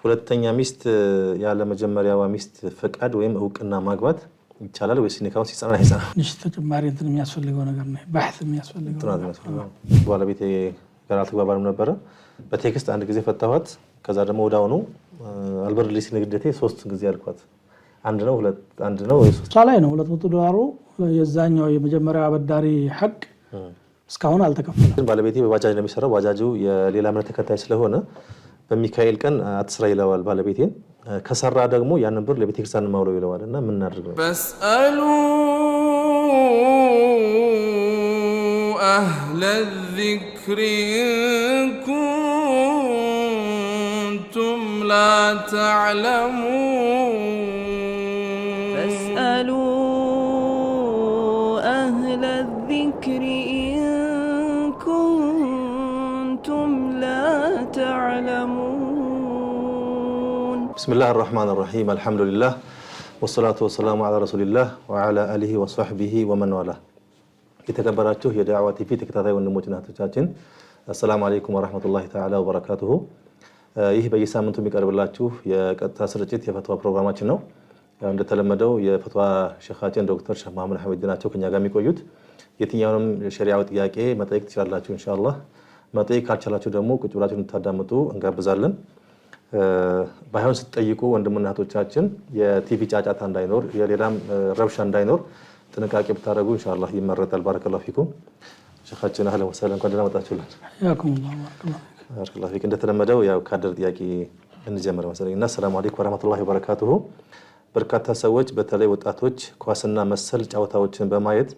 ሁለተኛ ሚስት ያለ መጀመሪያዋ ሚስት ፈቃድ ወይም እውቅና ማግባት ይቻላል ወይስ ኒካው ሲጸና ይጸና? ንሽ ተጨማሪ እንትን የሚያስፈልገው ነገር ነው ባሕት የሚያስፈልገው ባለቤቴ ጋር አልተግባባንም ነበረ በቴክስት አንድ ጊዜ ፈታኋት ከዛ ደግሞ ወዳውኑ አልበርሊስ ንግደቴ 3 ጊዜ አልኳት አንድ ነው ወይ 3 ላይ ነው $200 የዛኛው የመጀመሪያው አበዳሪ ሐቅ እስካሁን አልተከፈለም ግን ባለቤቴ በባጃጅ ነው የሚሰራው ባጃጁ የሌላ እምነት ተከታይ ስለሆነ በሚካኤል ቀን አትስራ ይለዋል ባለቤቴን ከሰራ ደግሞ ያንን ብር ለቤተ ክርስቲያን ማውለው ይለዋልና ምን እናድርግ ነው በስአሉ አህለ الذክር ኩንቱም ላ ተዕለሙን በስአሉ አህለ الذክር ኩንቱም ላ ተዕለሙን بسم الله الرحمن الرحيم الحمد لله والصلاة والسلام على رسول الله وعلى آله وصحبه ومن والاه የተከበራችሁ የዳዕዋ ቲቪ ተከታታይ ወንድሞችና እህቶቻችን السلام عليكم ورحمة الله تعالى وبركاته ይህ በየሳምንቱ የሚቀርብላችሁ የቀጥታ ስርጭት የፈትዋ ፕሮግራማችን ነው እንደተለመደው የፈትዋ ሸኻችን ዶክተር ሼህ መሐመድ ሐሚድ ናቸው ከኛ ጋር የሚቆዩት የትኛውንም ሸሪዓዊ ጥያቄ መጠየቅ ትችላላችሁ ኢንሻአላህ መጠየቅ ካልቻላችሁ ደግሞ ቁጭ ብላችሁ እንድታዳምጡ እንጋብዛለን ባይሆን ስትጠይቁ ወንድምና እህቶቻችን የቲቪ ጫጫታ እንዳይኖር የሌላም ረብሻ እንዳይኖር ጥንቃቄ ብታደርጉ ኢንሻአላህ ይመረጣል ባረከላሁ ፊኩም ሸኻችን አህለን ወሰለም እንኳን ደህና መጣችሁልን ያኩሙላህ ባረከላሁ ፊክ እንደተለመደው ያው ካደር ጥያቄ እንጀምር መሰለኝና ሰላም አለይኩም ወራህመቱላሂ ወበረካቱሁ በርካታ ሰዎች በተለይ ወጣቶች ኳስና መሰል ጫዋታዎችን በማየት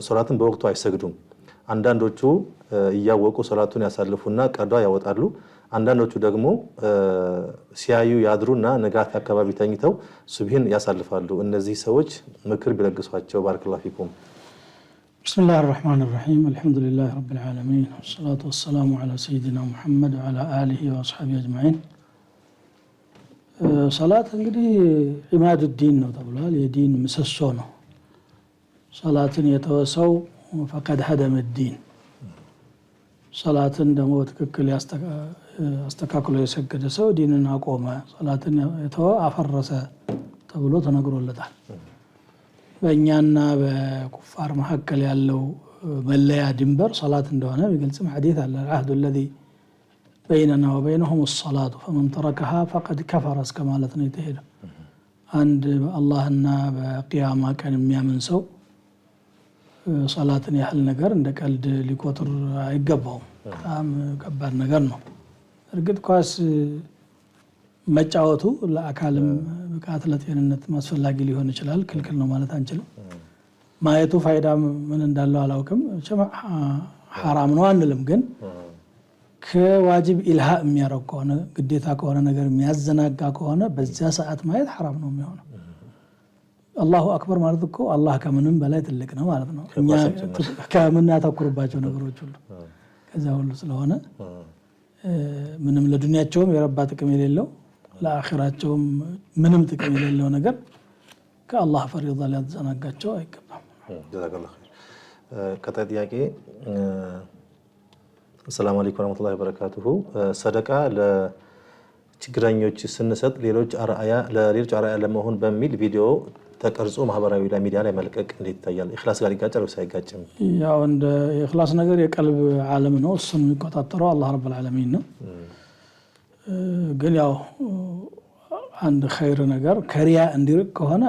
ሶላትን በወቅቱ አይሰግዱም አንዳንዶቹ እያወቁ ሶላቱን ያሳልፉና ቀዷ ያወጣሉ አንዳንዶቹ ደግሞ ሲያዩ ያድሩና ንጋት አካባቢ ተኝተው ሱብሂን ያሳልፋሉ እነዚህ ሰዎች ምክር ቢለግሷቸው ባረከላሁ ፊኩም بسم الله الرحمن الرحيم الحمد لله رب العالمين والصلاة والسلام على سيدنا محمد وعلى آله وأصحابه أجمعين صلاة እንግዲህ ኢማድ الدين ነው ተብሏል የዲን ምሰሶ ነው ሶላትን የተወሰው فقد هدم الدين ሶላትን ደግሞ በትክክል ያስተካክሎ የሰገደ ሰው ዲንን አቆመ ሶላትን የተወ አፈረሰ ተብሎ ተነግሮለታል በእኛና በኩፋር መካከል ያለው መለያ ድንበር ሶላት እንደሆነ በግልጽም ሐዲስ አለ العهد الذي بيننا وبينهم الصلاة فمن تركها فقد كفر እስከማለት ነው የተሄደው አንድ በአላህና በቂያማ ቀን የሚያምን ሰው ሶላትን ያህል ነገር እንደ ቀልድ ሊቆጥር አይገባውም በጣም ከባድ ነገር ነው እርግጥ ኳስ መጫወቱ ለአካልም ብቃት ለጤንነት ማስፈላጊ ሊሆን ይችላል ክልክል ነው ማለት አንችልም ማየቱ ፋይዳ ምን እንዳለው አላውቅም ሐራም ነው አንልም ግን ከዋጅብ ኢልሃ የሚያረግ ከሆነ ግዴታ ከሆነ ነገር የሚያዘናጋ ከሆነ በዚያ ሰዓት ማየት ሐራም ነው የሚሆነው አላሁ አክበር ማለት እኮ አላህ ከምንም በላይ ትልቅ ነው ማለት ነው እኛ ከምናተኩርባቸው ነገሮች ሁሉ ከዛ ሁሉ ስለሆነ ምንም ለዱንያቸውም የረባ ጥቅም የሌለው ለአኺራቸውም ምንም ጥቅም የሌለው ነገር ከአላህ ፈሪዳ ሊያዘናጋቸው አይገባም ጀዛከላሁ ኸይር ቀጣይ ጥያቄ ሰላም አለይኩም ወራህመቱላሂ ወበረካቱሁ ሰደቃ ለችግረኞች ስንሰጥ ለሌሎች አርአያ ለመሆን በሚል ቪዲዮ ተቀርጾ ማህበራዊ ሚዲያ ላይ መልቀቅ እንዴት ይታያል ኢኽላስ ጋር ይጋጫል ወይስ አይጋጭም ያው እንደ ኢኽላስ ነገር የቀልብ ዓለም ነው እሱን የሚቆጣጠረው አላህ ረብል ዓለሚን ነው ግን ያው አንድ ኸይር ነገር ከሪያ እንዲርቅ ከሆነ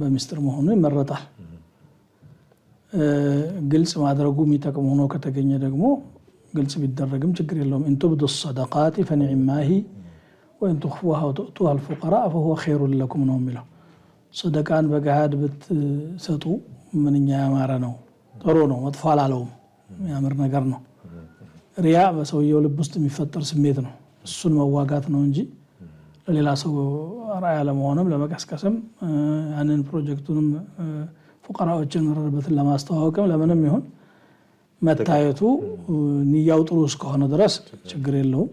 በሚስጥር መሆኑ ይመረጣል ግልጽ ማድረጉ የሚጠቅም ሆኖ ከተገኘ ደግሞ ግልጽ ቢደረግም ችግር የለውም እንቱብዱ الصدقات فنعما هي وان تخفوها وتؤتوها الفقراء فهو خير لكم ነው የሚለው ሰደቃን በገሃድ ብትሰጡ ምንኛ ያማረ ነው ጥሩ ነው መጥፎ አላለውም ያምር ነገር ነው ሪያ በሰውየው ልብ ውስጥ የሚፈጠር ስሜት ነው እሱን መዋጋት ነው እንጂ ለሌላ ሰው አርአያ ለመሆንም ለመቀስቀስም ያንን ፕሮጀክቱንም ፉቀራዎችን ረበትን ለማስተዋወቅም ለምንም ይሁን መታየቱ ንያው ጥሩ እስከሆነ ድረስ ችግር የለውም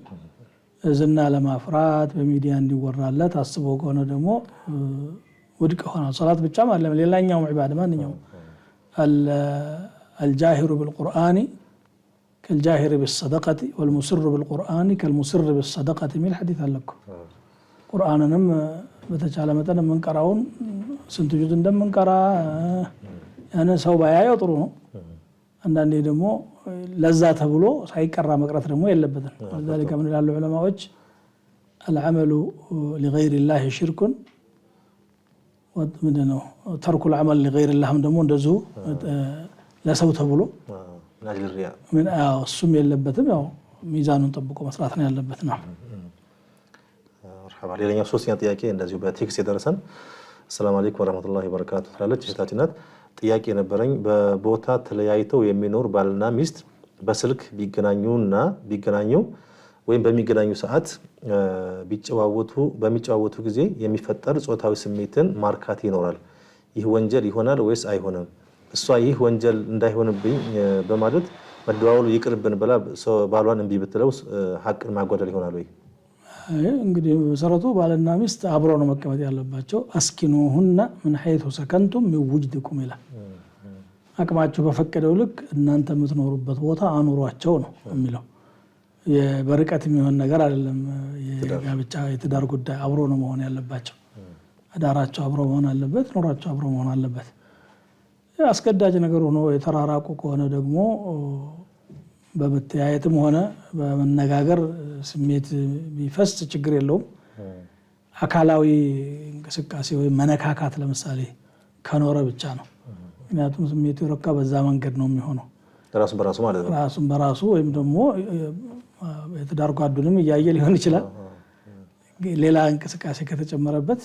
ዝና ለማፍራት በሚዲያ እንዲወራለት አስቦ ከሆነ ደግሞ ውድቅ ሆነ ሶላት ብቻ ማለት ሌላኛው ዒባዳ ማንኛው الجاهر بالقرآن كالجاهر بالصدقة والمسر بالقرآن كالمسر بالصدقة من الحديث لكم قرآن نم بتجعل مثلا من قراون سنتجد دم من قرا أنا سو بايا يطرونه عندنا دمو لذات بلو سايقرا مقرات دمو يلبدن ولذلك من العلماء العمل لغير الله شرك ومدنو ترك العمل لغير الله دمو እንደዙ ለሰው ተብሎ من أجل الرياء من እሱም የለበትም ያው ሚዛኑን ጠብቆ መስራት ነው ያለበት ነው مرحبا ሌላኛው ሶስተኛ ጥያቄ እንደዚሁ በቴክስት የደረሰን ሰላም አለይኩም ወራህመቱላሂ ወበረካቱ ትላለች እህታችን ጥያቄ ነበረኝ በቦታ ተለያይተው የሚኖር ባልና ሚስት በስልክ ቢገናኙ ወይም በሚገናኙ ሰዓት በሚጨዋወቱ ጊዜ የሚፈጠር ጾታዊ ስሜትን ማርካት ይኖራል ይህ ወንጀል ይሆናል ወይስ አይሆንም እሷ ይህ ወንጀል እንዳይሆንብኝ በማለት መደዋወሉ ይቅርብን ብላ ባሏን እንቢ ብትለው ሐቅን ማጓደል ይሆናል ወይ እንግዲህ መሰረቱ ባልና ሚስት አብሮ ነው መቀመጥ ያለባቸው አስኪኑሁና ምን ሐይቱ ሰከንቱም ይውጅድኩም ይላል አቅማችሁ በፈቀደው ልክ እናንተ የምትኖሩበት ቦታ አኑሯቸው ነው የሚለው የበርቀት የሚሆን ነገር አይደለም የጋብቻ የትዳር ጉዳይ አብሮ ነው መሆን ያለባቸው አዳራቸው አብሮ መሆን አለበት ኖራቸው አብሮ መሆን አለበት አስገዳጅ ነገር ሆኖ የተራራቁ ከሆነ ደግሞ በመተያየትም ሆነ በመነጋገር ስሜት ቢፈስ ችግር የለውም አካላዊ እንቅስቃሴ ወይ መነካካት ለምሳሌ ከኖረ ብቻ ነው ምክንያቱም ስሜቱ ረካ በዛ መንገድ ነው የሚሆነው ራሱን በራሱ ማለት ነው ራሱን በራሱ ወይም ደግሞ የትዳር ጓዱንም እያየ ሊሆን ይችላል ሌላ እንቅስቃሴ ከተጨመረበት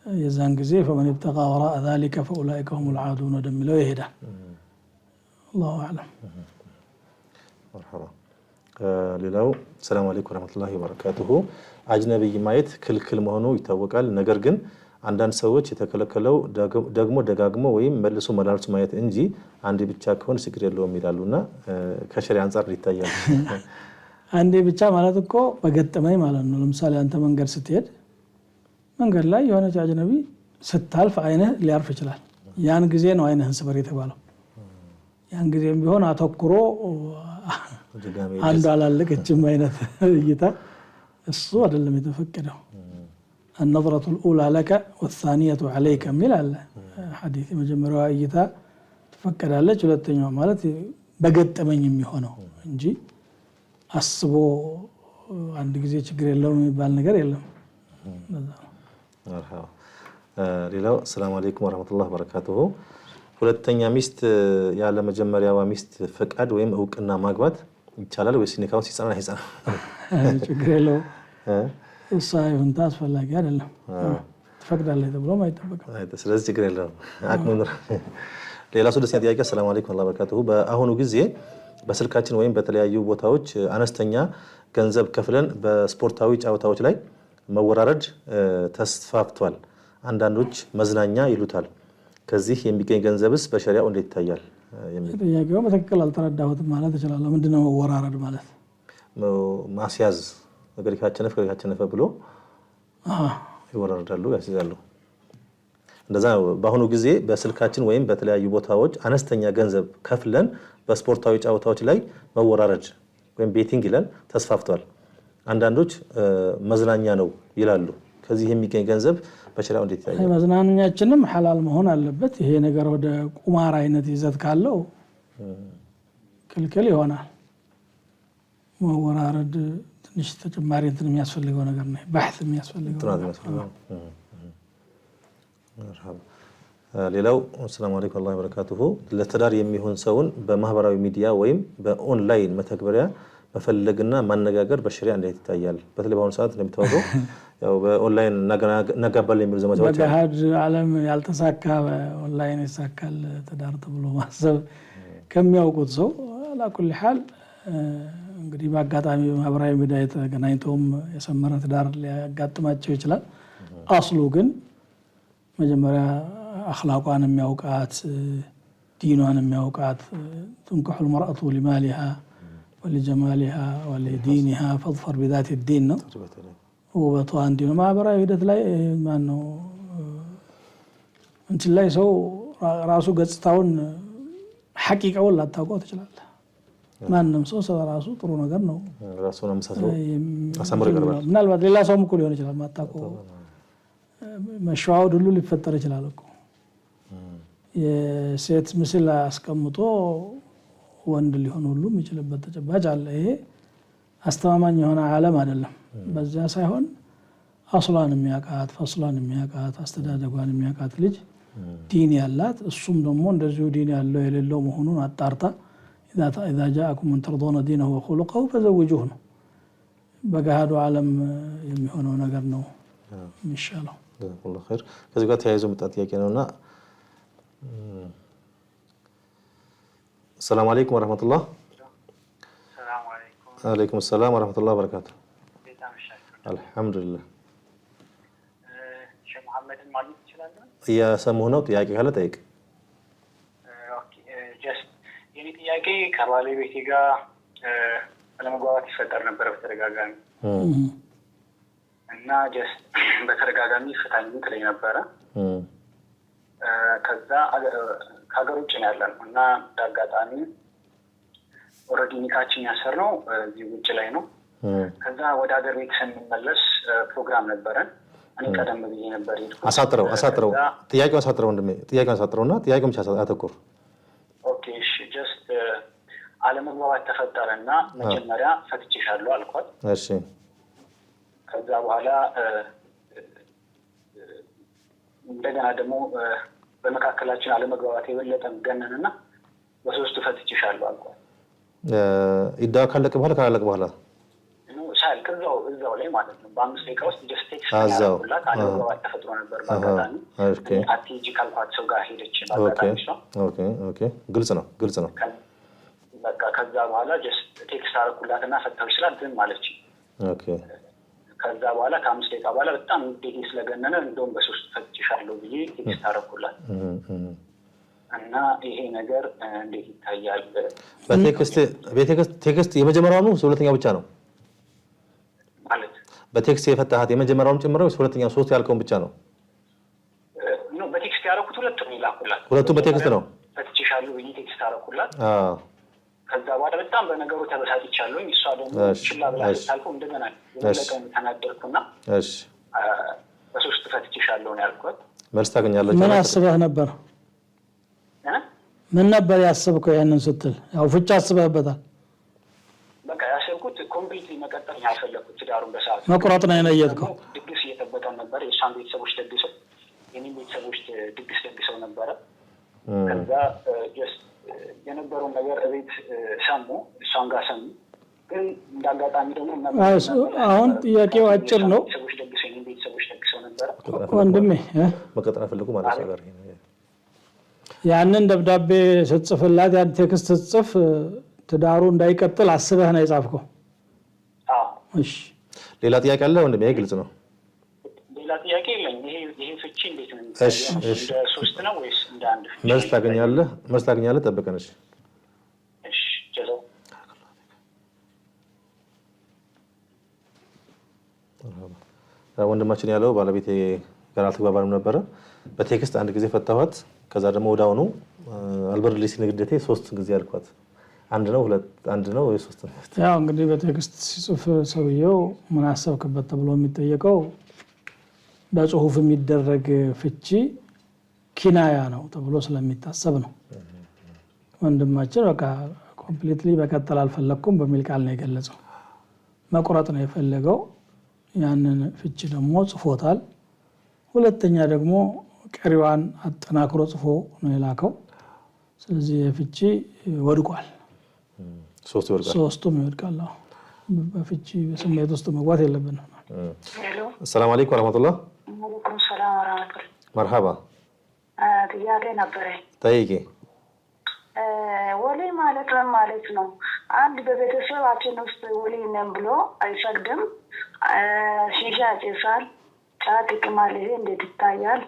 የዛን ጊዜ فمن ابتغى وراء ذلك فاولئك هم العادون ወደሚለው ይሄዳል الله اعلم مرحبا ሌላው ሰላም አለይኩም ወራህመቱላሂ ወበረካቱሁ አጅነብይ ማየት ክልክል መሆኑ ይታወቃል ነገር ግን አንዳንድ ሰዎች የተከለከለው ደግሞ ደጋግሞ ወይም መልሶ መላልሶ ማየት እንጂ አንዴ ብቻ ከሆነ ችግር የለውም ይላሉና ከሸሪዓ አንፃር ይታያል አንዴ ብቻ ማለት እኮ በገጠመኝ ማለት ነው ለምሳሌ አንተ መንገድ ስትሄድ መንገድ ላይ የሆነ አጅነቢ ስታልፍ አይነህ ሊያርፍ ይችላል ያን ጊዜ ነው አይነህን ስበር የተባለው ያን ጊዜም ቢሆን አተኩሮ አንዱ አላለቀችም አይነት እይታ እሱ አይደለም የተፈቀደው النظرة الأولى لك والثانية عليك من الحديث مجمروا እይታ ተፈቀዳለች ሁለተኛው ማለት በገጠመኝ የሚሆነው እንጂ አስቦ አንድ ጊዜ ችግር የለውም የሚባል ነገር የለም مرحبا ሌላው ሰላም አለይኩም ወራህመቱላሂ ወበረካቱሁ ሁለተኛ ሚስት ያለ መጀመሪያዋ ሚስት ፍቃድ ወይም እውቅና ማግባት ይቻላል ወይስ ንካው ሲጻና ይጻና ችግር የለው እሳይሁን ታስፈላጊ አይደለም ተፈቅዳለች ተብሎ ማይጠበቅም ስለዚህ ችግር የለው አቅሙን ሌላ ሶስተኛ ጥያቄ ሰላም አለይኩም ወራህመቱላሂ ወበረካቱሁ በአሁኑ ጊዜ በስልካችን ወይም በተለያዩ ቦታዎች አነስተኛ ገንዘብ ከፍለን በስፖርታዊ ጨዋታዎች ላይ መወራረድ ተስፋፍቷል አንዳንዶች መዝናኛ ይሉታል ከዚህ የሚገኝ ገንዘብስ በሸሪዓው እንዴት ይታያል የሚል ጥያቄው በትክክል አልተረዳሁትም ማለት ይችላል ምንድነው መወራረድ ማለት ማስያዝ ነገር ካቸነፈ ብሎ ይወራረዳሉ ያስይዛሉ እንደዛ በአሁኑ ጊዜ በስልካችን ወይም በተለያዩ ቦታዎች አነስተኛ ገንዘብ ከፍለን በስፖርታዊ ጨዋታዎች ላይ መወራረድ ወይም ቤቲንግ ይላል ተስፋፍቷል አንዳንዶች መዝናኛ ነው ይላሉ ከዚህ የሚገኝ ገንዘብ በሸሪዓው እንዴት ይታያል መዝናኛችንም ሐላል መሆን አለበት ይሄ ነገር ወደ ቁማር አይነት ይዘት ካለው ክልክል ይሆናል መወራረድ ትንሽ ተጨማሪ እንትን የሚያስፈልገው ነገር ነው ባሕት የሚያስፈልገው مرحبا ሌላው ሰላም አለይኩም ወራህመቱላሂ ወበረካቱሁ ለትዳር የሚሆን ሰውን በማህበራዊ ሚዲያ ወይም በኦንላይን መተግበሪያ መፈለግና ማነጋገር በሸሪዓ እንዴት ይታያል በተለይ በአሁኑ ሰዓት እንደምታወቀው ያው በኦንላይን እናጋባለን የሚሉ ዘመቻዎች በገሃድ ዓለም ያልተሳካ ኦንላይን ይሳካል ትዳር ተብሎ ማሰብ ከሚያውቁት ሰው አላኩል ሐል እንግዲህ በአጋጣሚ ማህበራዊ ሚዲያ የተገናኝተውም የሰመረ ትዳር ሊያጋጥማቸው ይችላል አስሉ ግን መጀመሪያ አኽላቋን የሚያውቃት ዲኗን የሚያውቃት تنكح المرأة لمالها ولجمالها ولدينها فاظفر بذات الدين ነው ወበቷን ዲኑ ማህበራዊ ሂደት ላይ ማን ነው እንትን ላይ ሰው ራሱ ገጽታውን ሐቂቃውን ላታውቀው ትችላለህ ማንም ሰው ስለራሱ ጥሩ ነገር ነው ራሱን አመሳስሎ አሳምሮ ይቀርባል ምናልባት ሌላ ሰው እኮ ሊሆን ይችላል ማጣቀው መሻወድ ሁሉ ሊፈጠር ይችላል እኮ የሴት ምስል አስቀምጦ ወንድ ሊሆን ሁሉ የሚችልበት ተጨባጭ አለ ይሄ አስተማማኝ የሆነ ዓለም አይደለም በዛ ሳይሆን አስላን የሚያቃት ፈስላን የሚያቃት አስተዳደጓን የሚያቃት ልጅ ዲን ያላት እሱም ደግሞ እንደዚሁ ዲን ያለው የሌለው መሆኑን አጣርታ اذا جاءكم من ترضون دينه وخلقه فزوجوه በጋዱ ዓለም የሚሆነው ነገር ነው ኢንሻአላህ والله خير ከዚህ ጋር ተያይዞ መጣ ጥያቄ ነውና السلام عليكم ورحمه الله السلام عليكم وعليكم السلام ورحمه الله وبركاته الحمد لله ሼህ መሐመድን ማግኘት ይችላል እያሰሙህ ነው ጥያቄ ካለ ጠይቅ ኦኬ ጀስት የኔ ጥያቄ ከባለቤቴ ጋር አለመግባባት ይፈጠር ነበር በተደጋጋሚ እና ጀስት በተደጋጋሚ ፍታኝ ትለኝ ነበር ከዛ ከሀገር ውጭ ነው ያለነው እና ዳጋጣሚ ኦሬዲ ኒካችን ያሰርነው እዚህ ውጭ ላይ ነው ከዛ ወደ ሀገር ቤት ስንመለስ ፕሮግራም ነበረን እኔ ቀደም ብዬ ነበር አሳጥረው ጥያቄው አሳጥረው እንደም ጥያቄው አሳጥረውና ጥያቄው ብቻ አተኩር ኦኬ እሺ ጀስት አለመግባባት ተፈጠረና መጀመሪያ ፈትቼሻለሁ አልኳት እሺ ከዛ በኋላ እንደገና ደግሞ በመካከላችን አለመግባባት የበለጠ ገነንና በሶስቱ ፈትቼሻለሁ አልኳት ኢዳ ካለቀ በኋላ ነው ሳልክ እዛው ላይ ማለት ነው በአምስት ደቂቃ ውስጥ ጀስት ቴክስት ያደረኩላት አለመግባባት ተፈጥሮ ነበር በአጋጣሚ አትጂ ካልኳት ሰው ጋር ሄደች በአጋጣሚ ነው ኦኬ ግልጽ ነው በቃ ከዛ በኋላ ጀስት ቴክስት አደረኩላትና ፈታው ይችላል ግን ማለች ኦኬ ከዛ በኋላ ከአምስት ደቂቃ በኋላ በጣም ዴዲ ስለገነነ እንደውም በሶስት ፈትቼሻለሁ ብዬ ቴክስት አደረኩላት እና ይሄ ነገር እንዴት ይታያል በቴክስት የመጀመሪያው ነው ሁለተኛው ብቻ ነው ማለት በቴክስት የፈታሃት የመጀመሪያውን ጨምረው ሁለተኛው ሶስት ያልከውን ብቻ ነው ነው በቴክስት ያደረኩት ሁለቱም በቴክስት ነው ፈትቼሻለሁ ብዬ ቴክስት አደረኩላት ከዛ በኋላ በጣም በነገሩ ተበሳጭቻለሁ እሷ ደግሞ ችላ ብላ ታልፎ እንደገና የለቀም ተናደርኩና እሺ በሶስት ፈትቼሻለሁ ነው ያልኳት መልስ ታገኛለች ምን አስበህ ነበር ምን ነበር ያሰብከው ያንን ስትል ያው ፍቻ አስበህበታል በቃ ያሰብኩት ኮምፕሊትሊ መቀጠል ነው ያፈለኩት ትዳሩን በሰዓቱ መቁረጥ ነው የነየትከው ድግስ እየተጠበቀ ነበር የሷን ቤተሰቦች ደግሰው የኔም ቤተሰቦች ድግስ ደግሰው ነበር ከዛ ጀስት የነበረው ነገር እቤት ሰሙ እሷን ጋር ሰሙ ግን እንዳጋጣሚ ደግሞ አሁን ጥያቄው አጭር ነው ቤተሰቦች ደግሰው የኔም ቤተሰቦች ደግሰው ነበር ወንድሜ መቀጠል ፈልጉ ማለት ነገር ያንን ደብዳቤ ስትጽፍላት ያን ቴክስት ስትጽፍ ትዳሩ እንዳይቀጥል አስበህ ነው የጻፍከው አዎ እሺ ሌላ ጥያቄ አለ ወንድሜ ግልጽ ነው ሌላ ጥያቄ የለም ይሄ ፍቺ እንዴት ነው እሺ እንደ ሶስት ነው ወይስ እንደ አንድ መልስ ታገኛለህ ጠብቀን እሺ ጀዛው ወንድማችን ያለው ባለቤቴ ጋር አልተግባባንም ነበር በቴክስት አንድ ጊዜ ፈታኋት ከዛ ደግሞ ወዳውኑ አልበርሊስ ንግደቴ ሶስት ጊዜ አልኳት አንድ ነው ወይ ሶስት ነው ያው እንግዲህ በቴክስት ሲጽፍ ሰውየው ምን አሰብክበት ተብሎ የሚጠየቀው በጽሁፍ የሚደረግ ፍቺ ኪናያ ነው ተብሎ ስለሚታሰብ ነው ወንድማችን በቃ ኮምፕሊትሊ በቀጠል አልፈለኩም በሚል ቃል ነው የገለጸው መቁረጥ ነው የፈለገው ያንን ፍቺ ደግሞ ጽፎታል ሁለተኛ ደግሞ ቀሪዋን አጠናክሮ ጽፎ ነው የላከው ስለዚህ ፍቺ ወድቋል ሶስቱም ይወድቃል በፍቺ በስሜት ውስጥ መግባት የለብንም السلام عليكم ورحمه الله وعليكم السلام ورحمه الله مرحبا ጥያቄ ነበረ ጠይቂ ወሊ ማለት ነው አንድ በቤተሰባችን ውስጥ ወሊ ነን ብሎ አይፈቅድም ሺሻ ያጨሳል ጫት ይቅማል ይሄ እንዴት ይታያል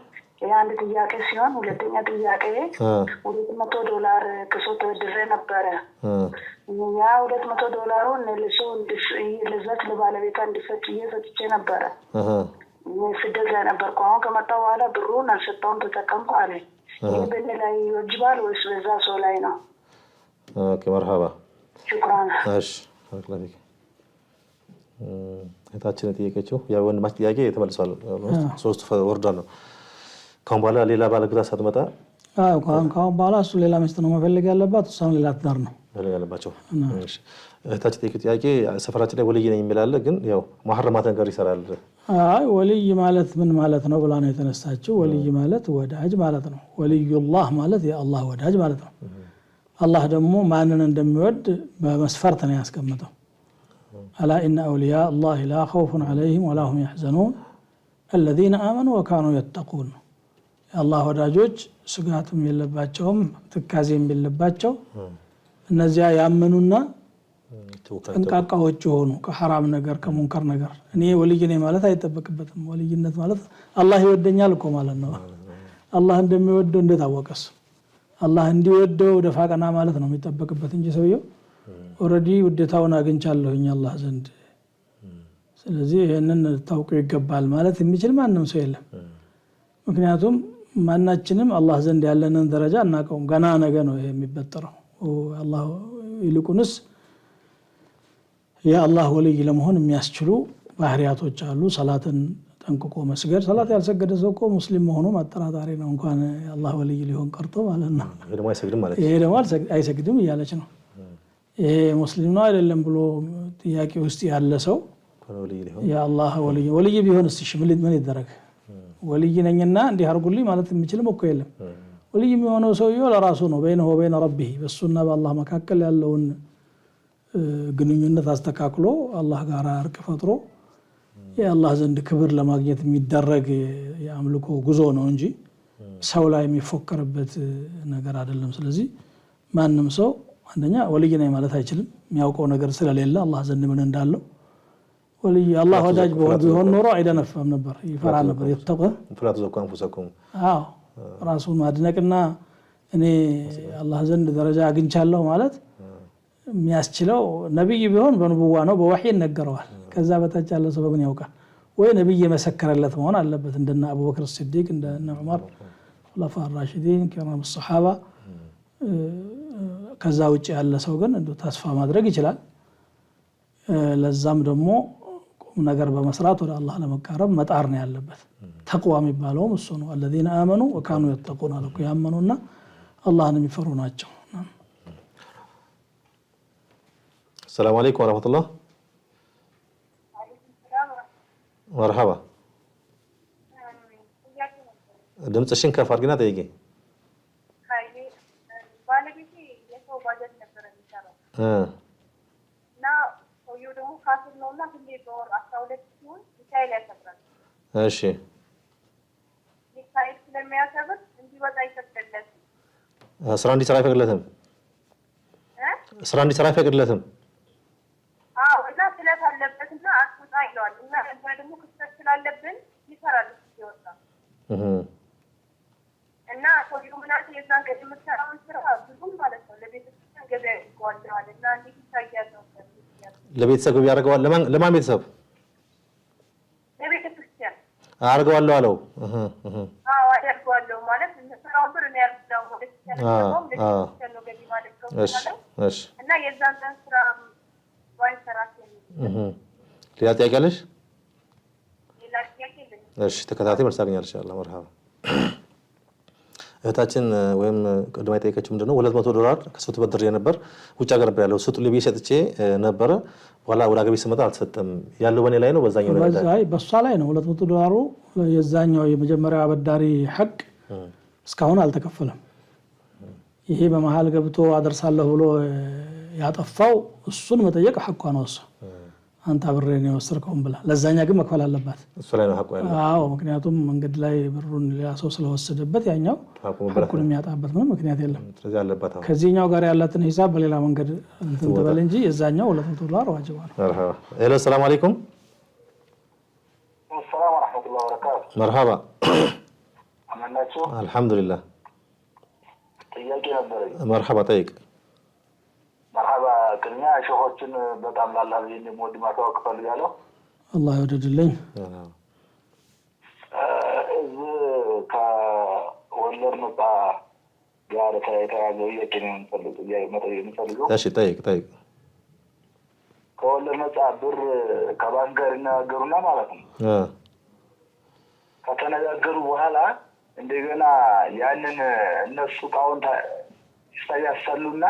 የአንድ ጥያቄ ሲሆን ሁለተኛ ጥያቄ $200 ከሰው ተወድሬ ነበረ ያ $200 ለዛት ለባለቤቷ እንዲሰጥ እየሰጥቼ ነበረ ስደት ላይ ነበርኩ አሁን ከመጣሁ በኋላ ብሩን አልሰጠውም ተጠቀምኩ አለ ይህ በእኔ ላይ ይወጅባል ወይስ በዛ ሰው ላይ ነው ኦኬ መርሃባ ሽኩራን። እሺ አክላፊክ እታችን ጥያቄው ያው ወንድማችን ጥያቄ ተመልሷል። ሶስት ወርዷል ነው። ካሁን በኋላ ሌላ ባለግራ ሳትመጣ ካሁን በኋላ እሱ ሌላ ሚስት ነው መፈለግ ያለባት፣ እሷም ሌላ ትዳር ነው መፈለግ ያለባቸው። እሺ እታችን ጥያቄ ሰፈራችን ላይ ወልይ ነኝ የሚላል ግን ያው መሐረማት ነገር ይሰራል። ወልይ ማለት ምን ማለት ነው ብላ ነው የተነሳችው። ወልይ ማለት ወዳጅ ማለት ነው። ወልዩላህ ማለት የአላህ ወዳጅ ማለት ነው። አላህ ደግሞ ማንን እንደሚወድ በመስፈርት ነው ያስቀመጠው። አላ ኢነ አውሊያ አላህ ላ ኸውፉን ዐለይሂም ወላ ሁም የሕዘኑን አለዚነ አመኑ ወካኑ የተቁን። የአላህ ወዳጆች ስጋትም የለባቸውም ትካዜም የለባቸው እነዚያ ያመኑና ጠንቃቃዎች የሆኑ ከሐራም ነገር ከሙንከር ነገር። እኔ ወልይ ነኝ ማለት አይጠበቅበትም። ወልይነት ማለት አላህ ይወደኛል እኮ ማለት ነው። አላህ እንደሚወደው እንዴት አወቀስ? አላህ እንዲወደው ደፋ ቀና ማለት ነው የሚጠበቅበት እንጂ ሰውየው ኦልሬዲ ውዴታውን አግኝቻለሁኝ አላህ ዘንድ ስለዚህ ይሄንን ታውቁ ይገባል ማለት የሚችል ማንም ሰው የለም። ምክንያቱም ማናችንም አላህ ዘንድ ያለንን ደረጃ እናቀውም ገና ነገ ነው የሚበጠረው። አላህ ይልቁንስ የአላህ ወልይ ለመሆን የሚያስችሉ ባህሪያቶች አሉ። ሰላትን ጠንቅቆ መስገድ። ሰላት ያልሰገደ ሰው እኮ ሙስሊም መሆኑ ማጠራጣሪ ነው፣ እንኳን የአላህ ወልይ ሊሆን ቀርቶ ማለት ነው። ይሄ ደግሞ አይሰግድም እያለች ነው። ይሄ ሙስሊም ነው አይደለም ብሎ ጥያቄ ውስጥ ያለ ሰው የአላህ ወልይ ቢሆን እሺ ምን ይደረግ? ወልይ ነኝና እንዲህ አድርጉልኝ ማለት የሚችልም እኮ የለም። ወልይ የሚሆነው ሰውየው ለራሱ ነው። በይነሁ ወበይነ ረቢህ በሱና በአላህ መካከል ያለውን ግንኙነት አስተካክሎ አላህ ጋር እርቅ ፈጥሮ የአላህ ዘንድ ክብር ለማግኘት የሚደረግ የአምልኮ ጉዞ ነው እንጂ ሰው ላይ የሚፎከርበት ነገር አይደለም። ስለዚህ ማንም ሰው አንደኛ ወልይ ነኝ ማለት አይችልም፣ የሚያውቀው ነገር ስለሌለ አላህ ዘንድ ምን እንዳለው። ወልይ አላህ ወዳጅ ቢሆን ኖሮ አይደነፋም ነበር፣ ይፈራ ነበር። ይተቀ ፍላቱ ዘኳን ፉሰኩም ራሱን ማድነቅና እኔ አላህ ዘንድ ደረጃ አግኝቻለሁ ማለት የሚያስችለው ነብይ ቢሆን በንቡዋ ነው፣ በወህይ ይነገረዋል። ከዛ በታች ያለ ሰው በምን ያውቃል? ወይ ነብይ የመሰከረለት መሆን አለበት እንደና አቡበክር ሲዲቅ እንደና ዑመር ኹለፋ አራሺዲን ከራም الصحابه። ከዛ ውጪ ያለ ሰው ግን እንደ ተስፋ ማድረግ ይችላል። ለዛም ደግሞ ቁም ነገር በመስራት ወደ አላህ ለመቃረብ መጣር ነው ያለበት። ተቅዋ የሚባለውም እሱ ነው። الذين آمنوا وكانوا يتقون አለኩ ያመኑና አላህን የሚፈሩ ናቸው። السلام عليكم ورحمة الله. مرحبا. ድምፅሽን ከፍ አድርጊና ጠይቂ። እሺ ስራ እንዲሰራ አይፈቅድለትም? ስራ እንዲሰራ አይፈቅድለትም? እና ሰውየው ምናምን የዛን ቀን የምትሰራውን ስራ ብዙም ማለት ነው ለቤተሰብ ገበያ ይጓልዋል እና እንዴት ይታያል ነው ለቤተሰብ ያደርገዋል። ለማን ቤተሰብ? ለቤተክርስቲያን አደርገዋለሁ አለው። አደርገዋለሁ ማለት ስራውን ብር ነው ያርዳው ማለት ነው ገቢ ማለት ነው። እሺ እና የዛን ቀን ስራ ባይሰራት ሌላ ጥያቄ አለሽ? ሌላ ጥያቄ የለም። እሺ ተከታታይ መልስ አገኛለሁ ኢንሻአላህ። መርሐባ። እህታችን ወይም ቅድማ የጠየቀችው ምንድነው $200 ከሰው ተበድሬ ነበር፣ ውጭ ሀገር ነበር ያለው፣ ስጡልኝ ብዬ ሰጥቼ ነበረ። በኋላ ወደ ሀገር ቤት ስመጣ አልተሰጠም። ያለው በኔ ላይ ነው በዛኛው ላይ ነው? በሷ ላይ ነው $200 የዛኛው የመጀመሪያው አበዳሪ ሐቅ እስካሁን አልተከፈለም። ይሄ በመሃል ገብቶ አደርሳለሁ ብሎ ያጠፋው እሱን መጠየቅ ሐቋ ነው። እሱ አንተ አብሬ ነው ወሰርከውም ብላ ለዛኛ ግን መክፈል አለባት። እሱ ላይ ነው ሐቋ ያለው። አዎ ምክንያቱም መንገድ ላይ ብሩን ሌላ ሰው ስለወሰደበት ያኛው ሐቁን የሚያጣበት ምንም ምክንያት የለም። ስለዚህ አለባት። ከዚህኛው ጋር ያላትን ሂሳብ በሌላ መንገድ እንትን ተበል እንጂ የዛኛው $200 ዋጅባ ነው። መርሐባ። ሄሎ ሰላም አለይኩም። ሰላም ወራህመቱላሂ ወበረካቱ። መርሐባ። አማናችሁ? አልሐምዱሊላህ። ጥያቄ ነበረኝ። መርሐባ ጠይቅ። መርሐባ። ቅድሚያ ሸሆችን በጣም ላላህ እንደምወድ ማታወቅ ፈልጋለሁ። አላህ ይወደድልኝ። እዚህ ከወለድ ነፃ ጋር የተያዘ ጥያቄ ነው የምፈልገው። እሺ ጠይቅ። ከወለድ ነፃ ብር ከባንክ ጋር ይነጋገሩና ማለት ነው። ከተነጋገሩ በኋላ እንደገና ያንን እነሱ እቃውን ያሳሉና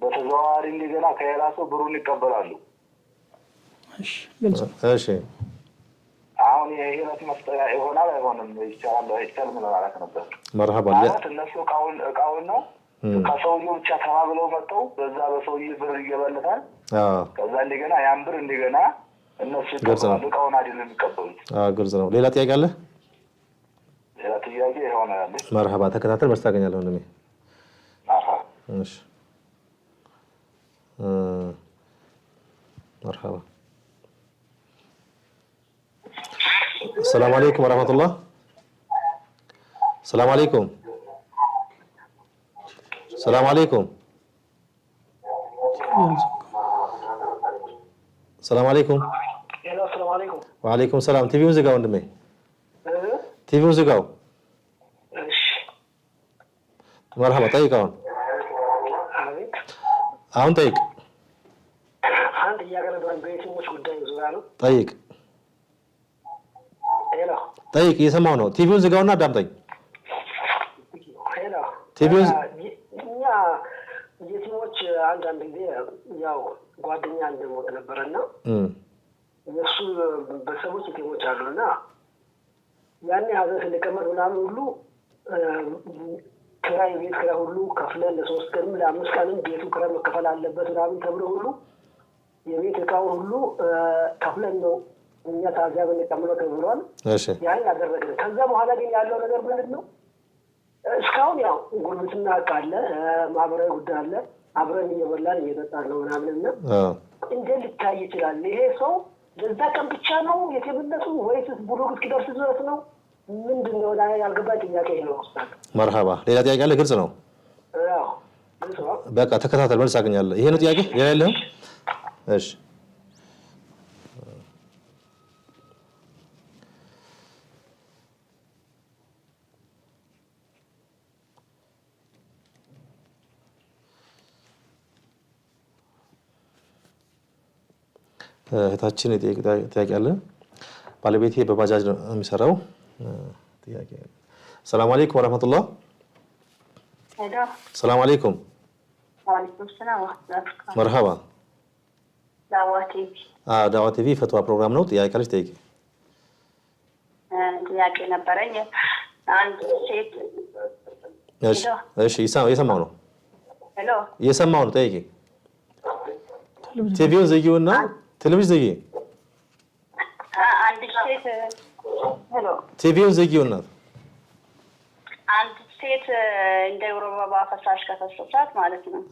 በተዘዋዋሪ እንደገና ከሌላ ሰው ብሩን ይቀበላሉ። እሺ አሁን የህይወት መስጠያ ይሆናል አይሆንም? ይቻላል ማለት ነበር። መርሐባ ማለት እነሱ እቃውን ነው ከሰውየው ብቻ ተባብለው መጥተው በዛ በሰውየው ብር ይገባለታል። ከዛ እንደገና ያን ብር እንደገና እነሱ ይቀበላሉ። እቃውን አይደለም የሚቀበሉት። ግልጽ ነው። ሌላ ጥያቄ አለ? ሌላ ጥያቄ ይሆናል። መርሐባ ተከታተል፣ መልስ ታገኛለህ ወንድሜ። እሺ መርሐባ። السلام عليكم ورحمة الله. السلام عليكم. السلام عليكم. السلام عليكم. السلام عليكم. وعليكم السلام. تيفيون زقاو وندمي. تيفيون زقاو. مرحبا طيق هون. هون طيق. طيق. طيب يسمعوا ነው ቲቪውን ዝጋውና አዳምጠኝ። ቲቪውን የቲሞች አንዳንድ ጊዜ ያው ጓደኛ እንደሞት ነበርና እሱ በሰዎች ቲሞች አሉና ያኔ ሀዘን ስለቀመጥ ምናምን ሁሉ ክራይ ቤት ክራይ ሁሉ ከፍለን ለ3 ቀንም ለ5 ቀንም ቤቱ ክራይ መከፈል አለበት ምናምን ተብሎ ሁሉ የቤት እቃው ሁሉ ከፍለን ነው እኛ ታዛብ እንቀምለው ተብሏል። እሺ ያን ያደረግን ከዛ በኋላ ግን ያለው ነገር ምንድነው? እስካሁን ያው ጉርብትና አለ፣ ማህበራዊ ጉዳይ አለ፣ አብረን እየበላን እየጠጣን ነው ምናምንና እንዴት ሊታይ ይችላል? ይሄ ሰው ለዛ ቀን ብቻ ነው የትምነቱ ወይስ ብሎግ እስኪደርስ ድረስ ነው? ምንድነው ያልገባኝ ጥያቄ ነው ኡስታዝ። መርሐባ ሌላ ጥያቄ አለ? ግልጽ ነው። አዎ ግልጽ ነው። በቃ ተከታተል፣ መልስ አገኛለሁ። ይሄ ነው ጥያቄ? ሌላ የለህም? እሺ እህታችን ጥያቄ አለ። ባለቤቴ በባጃጅ ነው የሚሰራው። ጥያቄ ሰላም አለይኩም ወራህመቱላህ። ሄሎ ሰላም አለይኩም። ወአለይኩም ሰላም ወራህመቱላህ። መርሐባ። ዳዋ ቲቪ ዳዋ ቲቪ ፈትዋ ፕሮግራም ነው። ጥያቄ አለሽ? ጠይቂ። ጥያቄ ነበረኝ። አንድ ሴት እሺ እየሰማሁ ነው። ሄሎ እየሰማሁ ነው። ጠይቂ። ቲቪውን ዝጊውና ቴሌቪዥን ዝጊ። አንድ ሴት ሄሎ ቲቪውን ዝጊውና አንድ ሴት እንደ ወረባ ፈሳሽ ከፈሰሳት ማለት ነው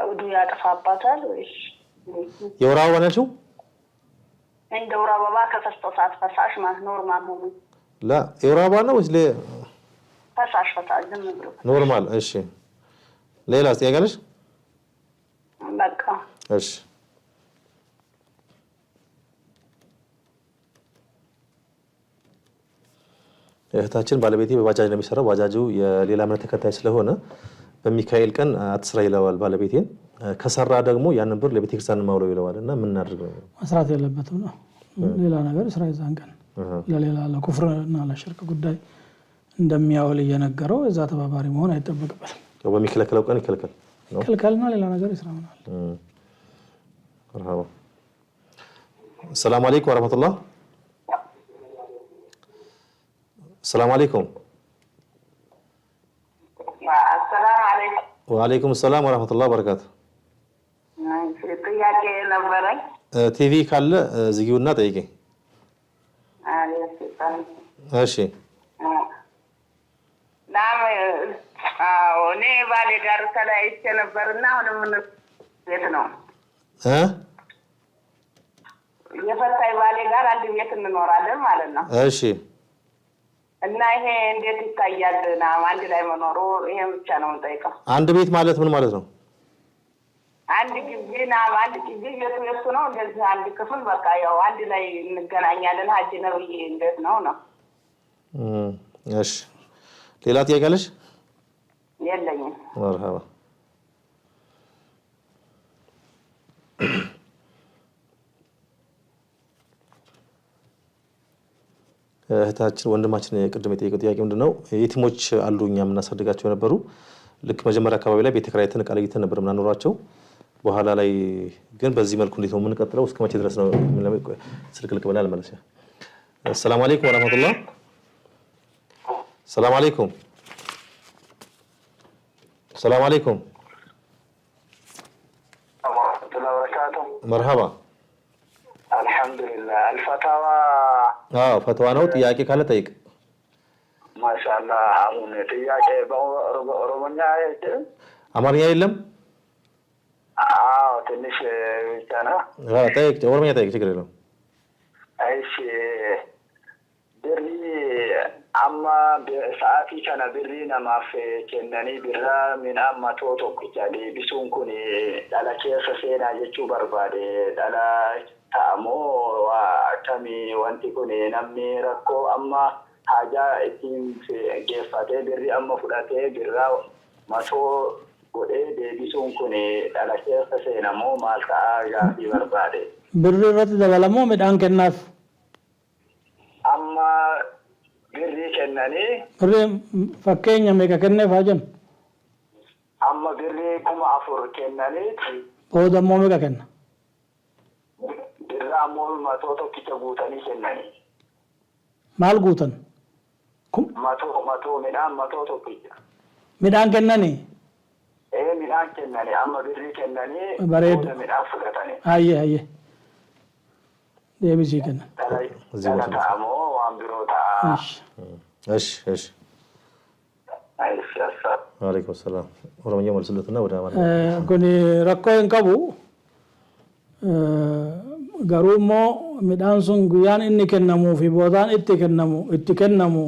ውዱ ያጠፋባታል ወይስ የወር አበባ ናቸው? እንደ ወረባ ከፈሰሳት ፈሳሽ ማለት ኖርማል ሆኖ ላ የወር አበባ ነው ወይስ ፈሳሽ ዝም ብሎ ኖርማል? እሺ ሌላስ ጥያቄ አለሽ? በቃ እሺ እህታችን ባለቤቴ በባጃጅ ነው የሚሰራው። ባጃጁ የሌላ እምነት ተከታይ ስለሆነ በሚካኤል ቀን አትስራ ይለዋል ባለቤቴን። ከሰራ ደግሞ ያንን ብር ለቤተ ክርስቲያን ማውለው ይለዋልና ምን እናድርግ ነው? መስራት የለበትም ነው። ሌላ ነገር ስራ ይዛን ቀን ለሌላ ለኩፍርና ለሽርክ ጉዳይ እንደሚያውል እየነገረው እዛ ተባባሪ መሆን አይጠበቅበትም። በሚከለከለው ቀን ይከልከል ነው። ከልከልና ሌላ ነገር ይስራውናል። መርሐባ። ሰላም አለይኩም ወራህመቱላህ። ሰላም አለይኩም። ሰላም አለይኩም። ወአለይኩም ሰላም ወራህመቱላህ ወበረካቱ። ጥያቄ ነበረኝ። ቲቪ ካለ ዝጊውና ጠይቂ። እሺ እኔ ባሌ ጋር ተለያይቼ ነበርና አሁንም ቤት ነው የፈታኝ ባሌ ጋር አንድ ቤት እንኖራለን ማለት ነው። እሺ እና ይሄ እንዴት ይታያል? አንድ ላይ መኖሩ ይሄ ብቻ ነው የምጠይቀው። አንድ ቤት ማለት ምን ማለት ነው? አንድ ግቢ ቤቱ የሱ ነው። እንደዚህ አንድ ክፍል በቃ ያው አንድ ላይ እንገናኛለን። ሀጅ ነብይ እንዴት ነው ነው? እሺ ሌላ ጥያቄ አለሽ? የለኝም። መርሐባ። እህታችን ወንድማችን ቅድም የጠየቀው ጥያቄ ምንድነው የቲሞች አሉ እኛ የምናሳድጋቸው ነበሩ ልክ መጀመሪያ አካባቢ ላይ ቤተ ክራይተን ቃልይተን ነበር ምናኖራቸው በኋላ ላይ ግን በዚህ መልኩ እንዴት ነው የምንቀጥለው እስከ መቼ ድረስ ነው ስልክ ልቅበላል ማለት ነው السلام عليكم ورحمة الله السلام عليكم السلام عليكم ورحمة الله وبركاته مرحبا الحمد لله الفتاوى فتوى ነው ጥያቄ ካለ ጠይቅ ማሻአላህ አሁን ጥያቄ በኦሮሞኛ አይደል አማርኛ የለም ትንሽ ብቻ ነው ጠይቅ ኦሮሞኛ ጠይቅ ችግር የለውም እሺ ብሪ አማ በሰዓቲ ከነ ብሪ ነማፍ ከነኒ ብራ ምን አማ ቶቶ ኩቻሌ ቢሱን ኩኒ ዳላ ኬሰ ሴና ጀቹ በርባዴ ዳላ ታሞ ዋከሚ ወንቲ ኩኒ ነሚ ረኮ አማ ሀጃ እቲም ጌፋቴ ብሪ አማ ፉዳቴ ብራ ማቶ ጎዴ ቢሱን ኩኒ ዳላ ኬሰ ሴና ሞ ማልታ ጋፊ በርባዴ ብሪ ረት ደበለሞ መዳን ከናፍ amma birri kennani birri fakkeenya meeqa kennee faajan amma birri kuma afur kennani booda immoo meeqa kenna birra ammoo matoo tokkicha guutanii kennani maal guutan matoo midhaan matoo tokkicha midhaan kennani midhaan kennani amma birri kennani bareeda midhaan fudhatani hayye deebisii kenna taamo waan biroo ta'a እሺ ወአለይኩም ሰላም ኦሮሞኛ መልስለትና ወደ አማርኛ ጎኒ ረኮን ቀቡ ጋሩሞ ሚዳንሱን ጉያን እኒ ከነሙ ፊ ቦታን እtti kennamu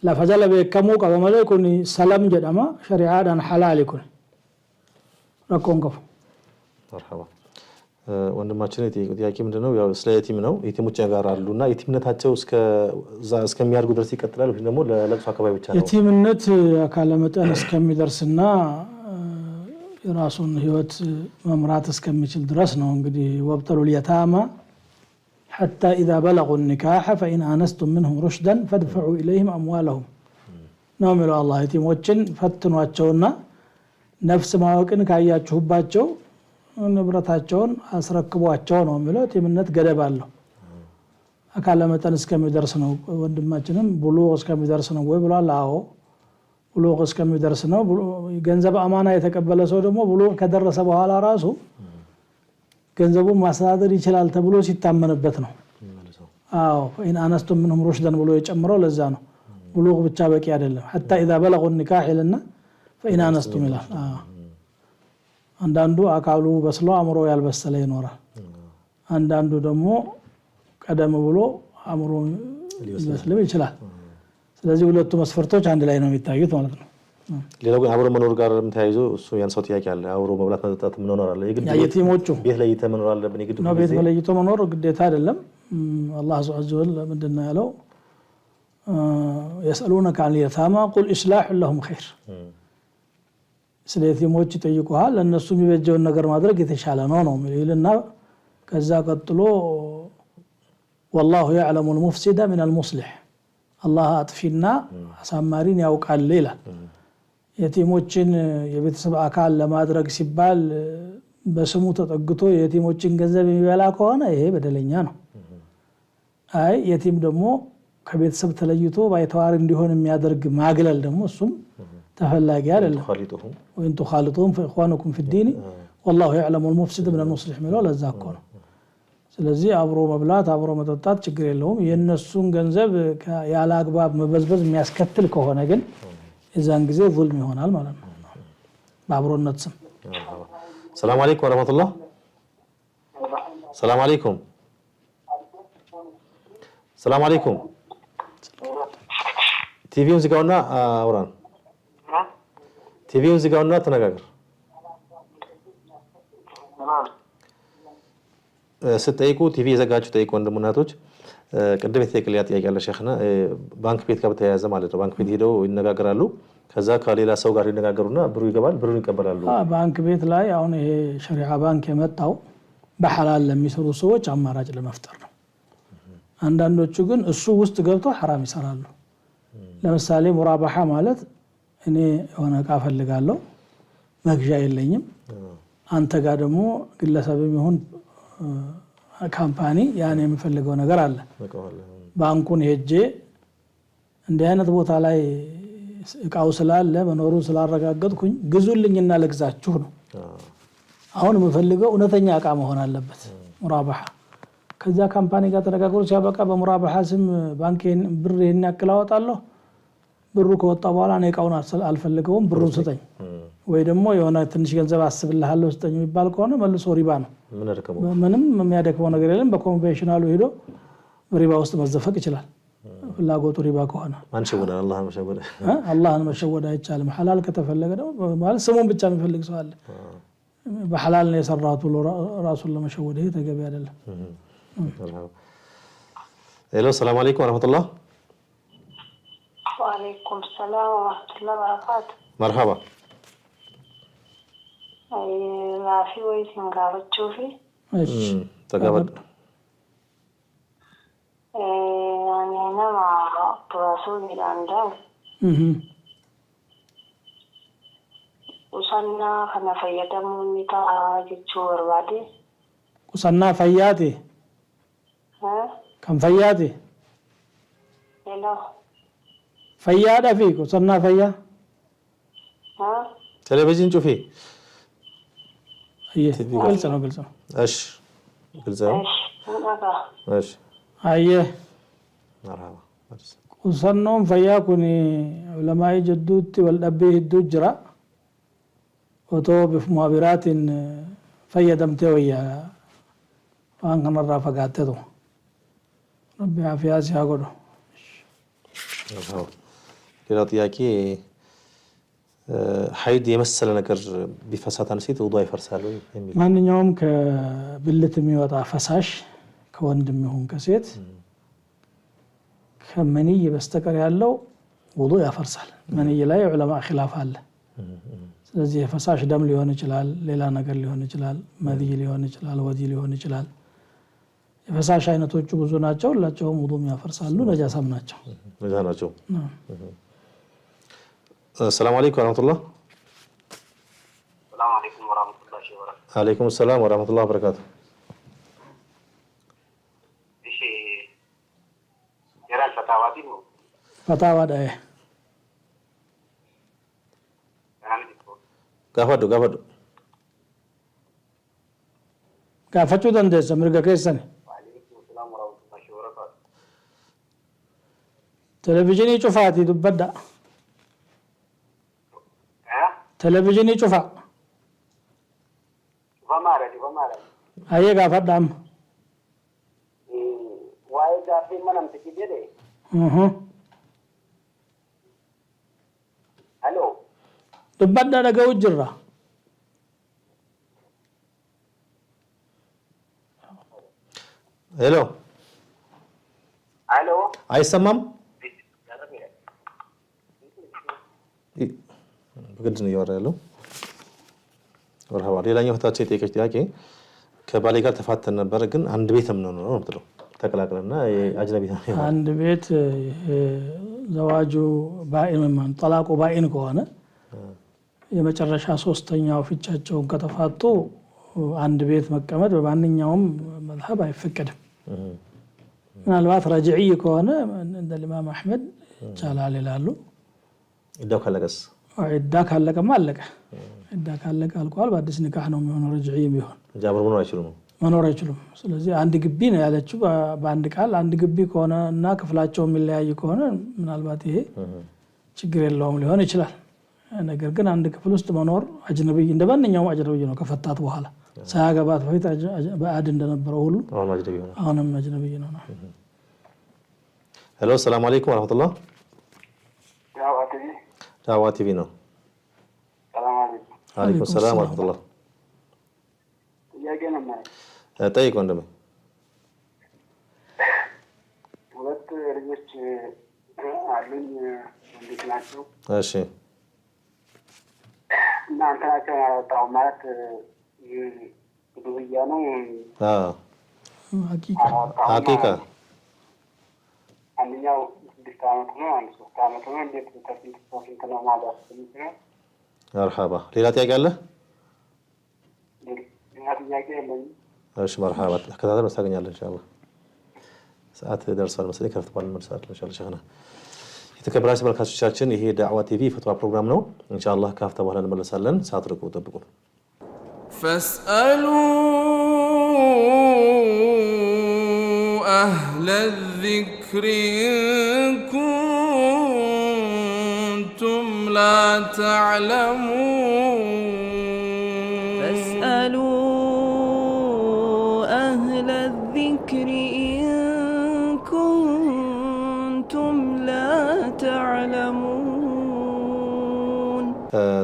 lafa jala beekamu qaba malee kun salam jedhama shari'aadhaan halaali kun rakkoon qabu مرحبا ወንድማችን የጠየቀው ጥያቄ ምንድነው ያው ስለ የቲም ነው የቲሞች ጋር አሉና የቲምነታቸው እስከሚያርጉ ድረስ ይቀጥላል ወይ ደግሞ ለለቅሶ አካባቢ ብቻ ነው የቲምነት አካለ መጠን እስከሚደርስና የራሱን ህይወት መምራት እስከሚችል ድረስ ነው እንግዲህ ወብጠሉ اليتامى حتى اذا بلغوا النكاح فان انستم منهم رشدا فادفعوا اليهم اموالهم ነው የሚለው አላህ የቲሞችን ፈትኗቸውና ነፍስ ማወቅን ካያችሁባቸው ንብረታቸውን አስረክቧቸው ነው የሚለው የቲምነት ገደብ አለው አካለ መጠን እስከሚደርስ ነው ወንድማችንም ብሉግ እስከሚደርስ ነው ወይ ብሏል አዎ ብሉግ እስከሚደርስ ነው ገንዘብ አማና የተቀበለ ሰው ደግሞ ብሉግ ከደረሰ በኋላ ራሱ ገንዘቡን ማስተዳደር ይችላል ተብሎ ሲታመንበት ነው አዎ فإن أنستم منهم رشدا ብሎ የጨምረው ለዛ ነው ብሉግ ብቻ በቂ አይደለም حتى إذا بلغوا النكاح لنا فإن أنستم ይላል አንዳንዱ አካሉ በስሎ አምሮ ያልበሰለ ይኖራል አንዳንዱ ደግሞ ቀደም ብሎ አምሮ ሊበስል ይችላል ስለዚህ ሁለቱ መስፈርቶች አንድ ላይ ነው የሚታዩት ማለት ነው ሌላው ግን አብሮ መኖር ጋር ተያይዞ እሱ ያንሰው ጥያቄ አለ አብሮ መብላት መጠጣት ምን ሆኖ አለ የግድ የቲሞቹ ቤት ላይ ተመኖር አለብን የግድ ነው ቤት ለይቶ መኖር ግዴታ አይደለም አላህ ሱብሓነሁ ወተዓላ ምንድነው ያለው يسألونك عن اليتامى قل إصلاح لهم خير ስለየቲሞች ይጠይቁሃል ለነሱ የሚበጀውን ነገር ማድረግ የተሻለ ነው ይልና ከዛ ቀጥሎ والله يعلم المفسد من المصلح الله አጥፊና አሳማሪን ያውቃል ይላል የቲሞችን የቤተሰብ አካል ለማድረግ ሲባል በስሙ ተጠግቶ የቲሞችን ገንዘብ የሚበላ ከሆነ ይሄ በደለኛ ነው አይ የቲም ደግሞ ከቤተሰብ ተለይቶ ባይተዋር እንዲሆን የሚያደርግ ማግለል ደግሞ እሱም ተፈላጊ አይደለም ወይን ተخالطون فاخوانكم في الدين والله يعلم المفسد من المصلح ሚለው ለዛ እኮ ነው ስለዚህ አብሮ መብላት አብሮ መጠጣት ችግር የለውም የነሱን ገንዘብ ያለ አግባብ መበዝበዝ የሚያስከትል ከሆነ ግን እዛን ጊዜ ዙልም ይሆናል ማለት ነው በአብሮነት ስም ሰላም አለይኩም ወራህመቱላህ ሰላም አለይኩም ሰላም አለይኩም ቲቪውን ዝጋውና አውራን ቲቪውን ዝጋውና ተነጋገር ስትጠይቁ ቲቪ የዘጋችሁ ጠይቁ ወንድሙናቶች ቅድም የተጠየቀልኝ ጥያቄ አለ ሼኽና ባንክ ቤት ጋር በተያያዘ ማለት ነው ባንክ ቤት ሄደው ይነጋገራሉ ከዛ ከሌላ ሰው ጋር ይነጋገሩና ብሩ ይገባል ብሩን ይቀበላሉ ባንክ ቤት ላይ አሁን ይሄ ሸሪዓ ባንክ የመጣው በሐላል ለሚሰሩ ሰዎች አማራጭ ለመፍጠር ነው አንዳንዶቹ ግን እሱ ውስጥ ገብተው حرام ይሰራሉ ለምሳሌ ሙራባሃ ማለት እኔ የሆነ እቃ ፈልጋለሁ መግዣ የለኝም አንተ ጋር ደግሞ ግለሰብም ይሁን ካምፓኒ ያን የሚፈልገው ነገር አለ ባንኩን ሄጄ እንደ አይነት ቦታ ላይ እቃው ስላለ መኖሩን ስላረጋገጥኩኝ ግዙልኝና ለግዛችሁ ነው አሁን የምፈልገው እውነተኛ እቃ መሆን አለበት ሙራባሃ ከዛ ካምፓኒ ጋር ተነጋግሮ ሲያበቃ በሙራባሃ ስም ባንኬን ብር ይሄን ያክል አወጣለሁ ብሩ ከወጣ በኋላ እኔ እቃውን አልፈልገውም ብሩን ስጠኝ ወይ ደግሞ የሆነ ትንሽ ገንዘብ አስብልሃለሁ ስጠኝ የሚባል ከሆነ መልሶ ሪባ ነው ምንም የሚያደክመው ነገር የለም በኮንቬንሽናሉ ሄዶ ሪባ ውስጥ መዘፈቅ ይችላል ፍላጎቱ ሪባ ከሆነ አንሸወዳ አላህን መሸወድ አይቻልም ሐላል ከተፈለገ ነው ማለት ስሙን ብቻ የሚፈልግ ሰው አለ በሐላል ነው የሰራቱ ራሱን ለመሸወድ ይሄ ተገቢ አይደለም ሄሎ ሰላም አለይኩም ወራህመቱላህ وعليكم السلام ورحمة الله وبركاته مرحبا ما في ويس نقابل تشوفي ايش تقابل يعني أنا مع رسول الأندلس وصلنا كنا فيدا مونيتا جتشور بعدي وصلنا فياتي كم فياتي hello فياده فيك وصلنا فيا تلفزيون شوفي ايه قلت ايش قلت ايش ايه مرحبا وصلناهم فياكوني علماء جدوتي والأبيه الدجرة وتو بمعبرات فيدمت ويا وأنك مرة فقاتته ربي عافية سيقوله ሌላው ጥያቄ ሀይድ የመሰለ ነገር ቢፈሳት አንሲት ውዱእ ይፈርሳል ወይ የሚል ማንኛውም ከብልት የሚወጣ ፈሳሽ ከወንድም ይሁን ከሴት ከመንይ በስተቀር ያለው ውዱእ ያፈርሳል መንይ ላይ ዑለማ ኺላፍ አለ ስለዚህ ፈሳሽ ደም ሊሆን ይችላል ሌላ ነገር ሊሆን ይችላል መድይ ሊሆን ይችላል ወዲ ሊሆን ይችላል የፈሳሽ አይነቶቹ ብዙ ናቸው ሁላቸውም ውዱእ ያፈርሳሉ ነጃሳም ናቸው السلام عليكم ورحمة الله السلام عليكم ورحمة الله وبركاته عليكم السلام ورحمة الله وبركاته إيش يرى الفتاوى دي فتاوى ده قافدو قافتو دندس مرقا كيساني وعليكم السلام ورحمة الله وبركاته تلفزيوني شوفاتي دبدا تلفزيوني شوفا ومارا هاي قافدام واي قافي منام تكيدي الو دبدا دغو جرا ሄሎ الو አይሰማም በግድ ነው እያወራ ያለው ወርሃባ ሌላኛው እህታችን የጠየቀች ጥያቄ ከባሌ ጋር ተፋተን ነበር ግን አንድ ቤት ነው የምትለው ተቀላቅለና አጅነቢ አንድ ቤት ዘዋጁ ባኢን ማን ጠላቁ ባኢን ከሆነ የመጨረሻ ሶስተኛው ፍቻቸውን ከተፋቱ አንድ ቤት መቀመጥ በማንኛውም መዝሀብ አይፈቀድም ምናልባት ረጅዒ ከሆነ እንደ ኢማም አህመድ ይቻላል ይላሉ ይዳው ካለቀስ አይዳ ካለቀማ አለቀ አይዳ ካለቀ አልቋል በአዲስ ንካህ ነው የሚሆነው ረጅዒ ቢሆን ጃብር መኖር አይችሉም ስለዚህ አንድ ግቢ ነው ያለችው በአንድ ቃል አንድ ግቢ ከሆነ እና ክፍላቸው የሚለያይ ከሆነ ምናልባት ይሄ ችግር የለውም ሊሆን ይችላል ነገር ግን አንድ ክፍል ውስጥ መኖር አጅነቢ እንደማንኛውም አጅነቢ ነው ከፈታት በኋላ ሳያገባት በፊት በአድ እንደነበረው ሁሉ አሁንም አጅነቢ ነው ሄሎ ሰላም አለይኩም ወራህመቱላህ ዳዋ ቲቪ ነው ሰላም አለይኩም አለይኩም ሰላም ወራህመቱላህ ጥያቄ ነው ጠይቅ ወንድሜ ሁለት ልጆች አሉኝ ወንዶች ናቸው እሺ እናንተ ናቸው ያወጣው ማለት ዱብያ ነው ሐቂቃ አንደኛው 6 ዓመት ነው፣ አንድ 3 ዓመት ነው። እንዴት ተስንት ነው ማለት ነው? مرحبا ሌላ ጥያቄ አለ? ሌላ ጥያቄ የለኝም። እሺ مرحبا ተከታተል መስታገኛለን ኢንሻአላህ። ሰዓት ደርሷል መሰለኝ ከፍት ባል መልሳት ኢንሻአላህ ሸኸና። የተከበራችሁ ተመልካቾቻችን ይሄ ዳዕዋ ቲቪ ፈትዋ ፕሮግራም ነው። ኢንሻአላህ ካፍታ በኋላ እንመለሳለን። ሳትርቁ ጠብቁ። فاسألوا أهل الذكر إن كنتم لا تعلمون فاسألوا أهل الذكر إن كنتم لا تعلمون.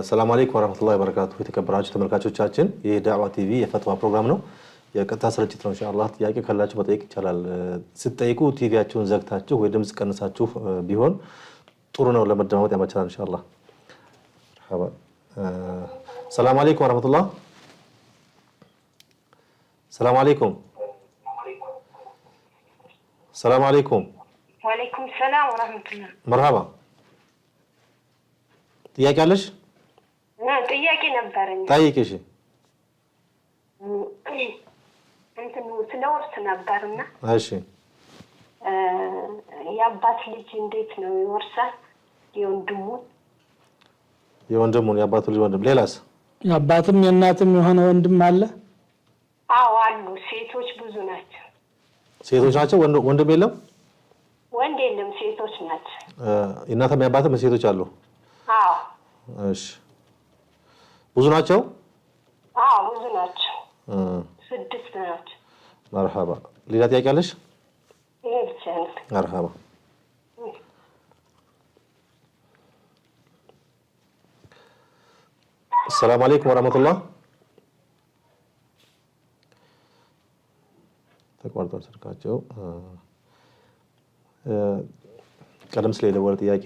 السلام عليكم ورحمة الله وبركاته. የተከበራችሁ ተመልካቾቻችን ይሄ ዳዕዋ ቲቪ የፈትዋ ፕሮግራም ነው። የቀጥታ ስርጭት ነው። ኢንሻአላህ ጥያቄ ካላችሁ መጠየቅ ይቻላል። ስትጠይቁ ቲቪያችሁን ዘግታችሁ ወይ ድምጽ ቀንሳችሁ ቢሆን ጥሩ ነው፣ ለመደማመጥ ያመቻል ኢንሻአላህ። مرحبا السلام عليكم ورحمة الله. السلام عليكم. السلام عليكم. وعليكم السلام ورحمة الله. مرحبا ጥያቄ አለሽ? ጥያቄ ነበረኝ። ጠይቂ እሺ። እንትን ስለ ውርስ ነበርና እሺ የአባት ልጅ እንዴት ነው ይወርሳል? የወንድሙን የአባቱ ልጅ ወንድም ሌላስ? የአባትም የእናትም የሆነ ወንድም አለ? አዎ አሉ። ሴቶች ብዙ ናቸው። ሴቶች ናቸው? ወንድም የለም? ወንድ የለም፣ ሴቶች ናቸው። የእናትም የአባትም ሴቶች አሉ? አዎ። እሺ ብዙ ናቸው? አዎ ብዙ ናቸው። 6 ናቸው። مرحبا ሌላ ጥያቄ አለሽ? ይሄ ብቻ ነው። مرحبا السلام عليكم ورحمة الله. ተቋርጧል ስልካቸው። ቀደም ሲል የደወለ ጥያቄ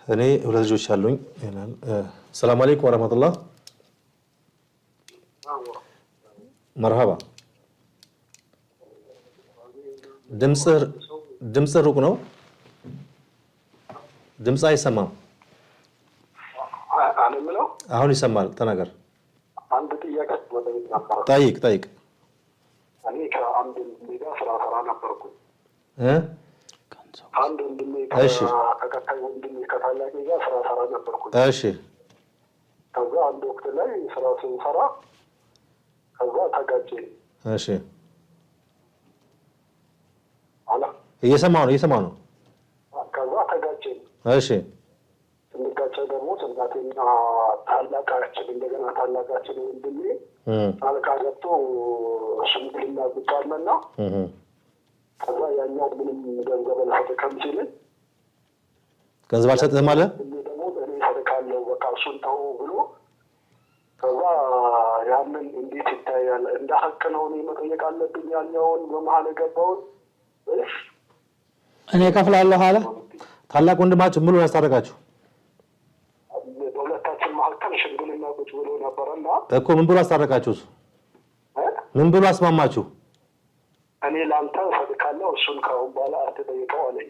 እኔ ሁለት ልጆች አሉኝ ይላል። السلام عليكم ورحمة الله. مرحبا ድምጽ ሩቅ ነው። ድምጽ አይሰማም። አሁን ይሰማል። ተናገር። አንድ ጥያቄ ነበር። ጠይቅ። እኔ ከአንድ ሜዳ ስራ ነበርኩ። አንድ ወንድሜ ከቀጣይ ወንድሜ ከታላቅ ጋር ስራ ነበርኩ። እሺ ከዛ አንድ ወቅት ላይ ስራ ስንሰራ ከዛ ተጋጨ። እሺ እየሰማሁ ነው። ከዛ ተጋጨ። እሺ ስንጋጨ ደግሞ እናቴና ታላቃችን እንደገና ታላቃችን ወንድሜ አልካ ገብቶ ሽምግልና ጉዳይና ከዛ ያኛው ምንም ገንዘብ አልሰጠም ሲለኝ ገንዘብ አልሰጠህም አለ። ደግሞ እኔ ሰጥካለሁ በቃ እሱን ተው ብሎ ከዛ ያንን እንዴት ይታያል? እንደ ሀቅ ነው እኔ መጠየቅ አለብኝ ያኛውን በመሀል የገባውን ወይስ እኔ እከፍላለሁ አለ? ታላቅ ወንድማችሁ ምን ሆነ ያስታረቃችሁ? በሁለታችን መካከል ሽምግልና ቁጭ ብሎ ነበርና እኮ ምን ብሎ አስታረቃችሁ? ምን ብሎ አስማማችሁ? እኔ ላንተ ሰጥካለሁ እሱን ካሁን በኋላ አትጠይቀው አለኝ።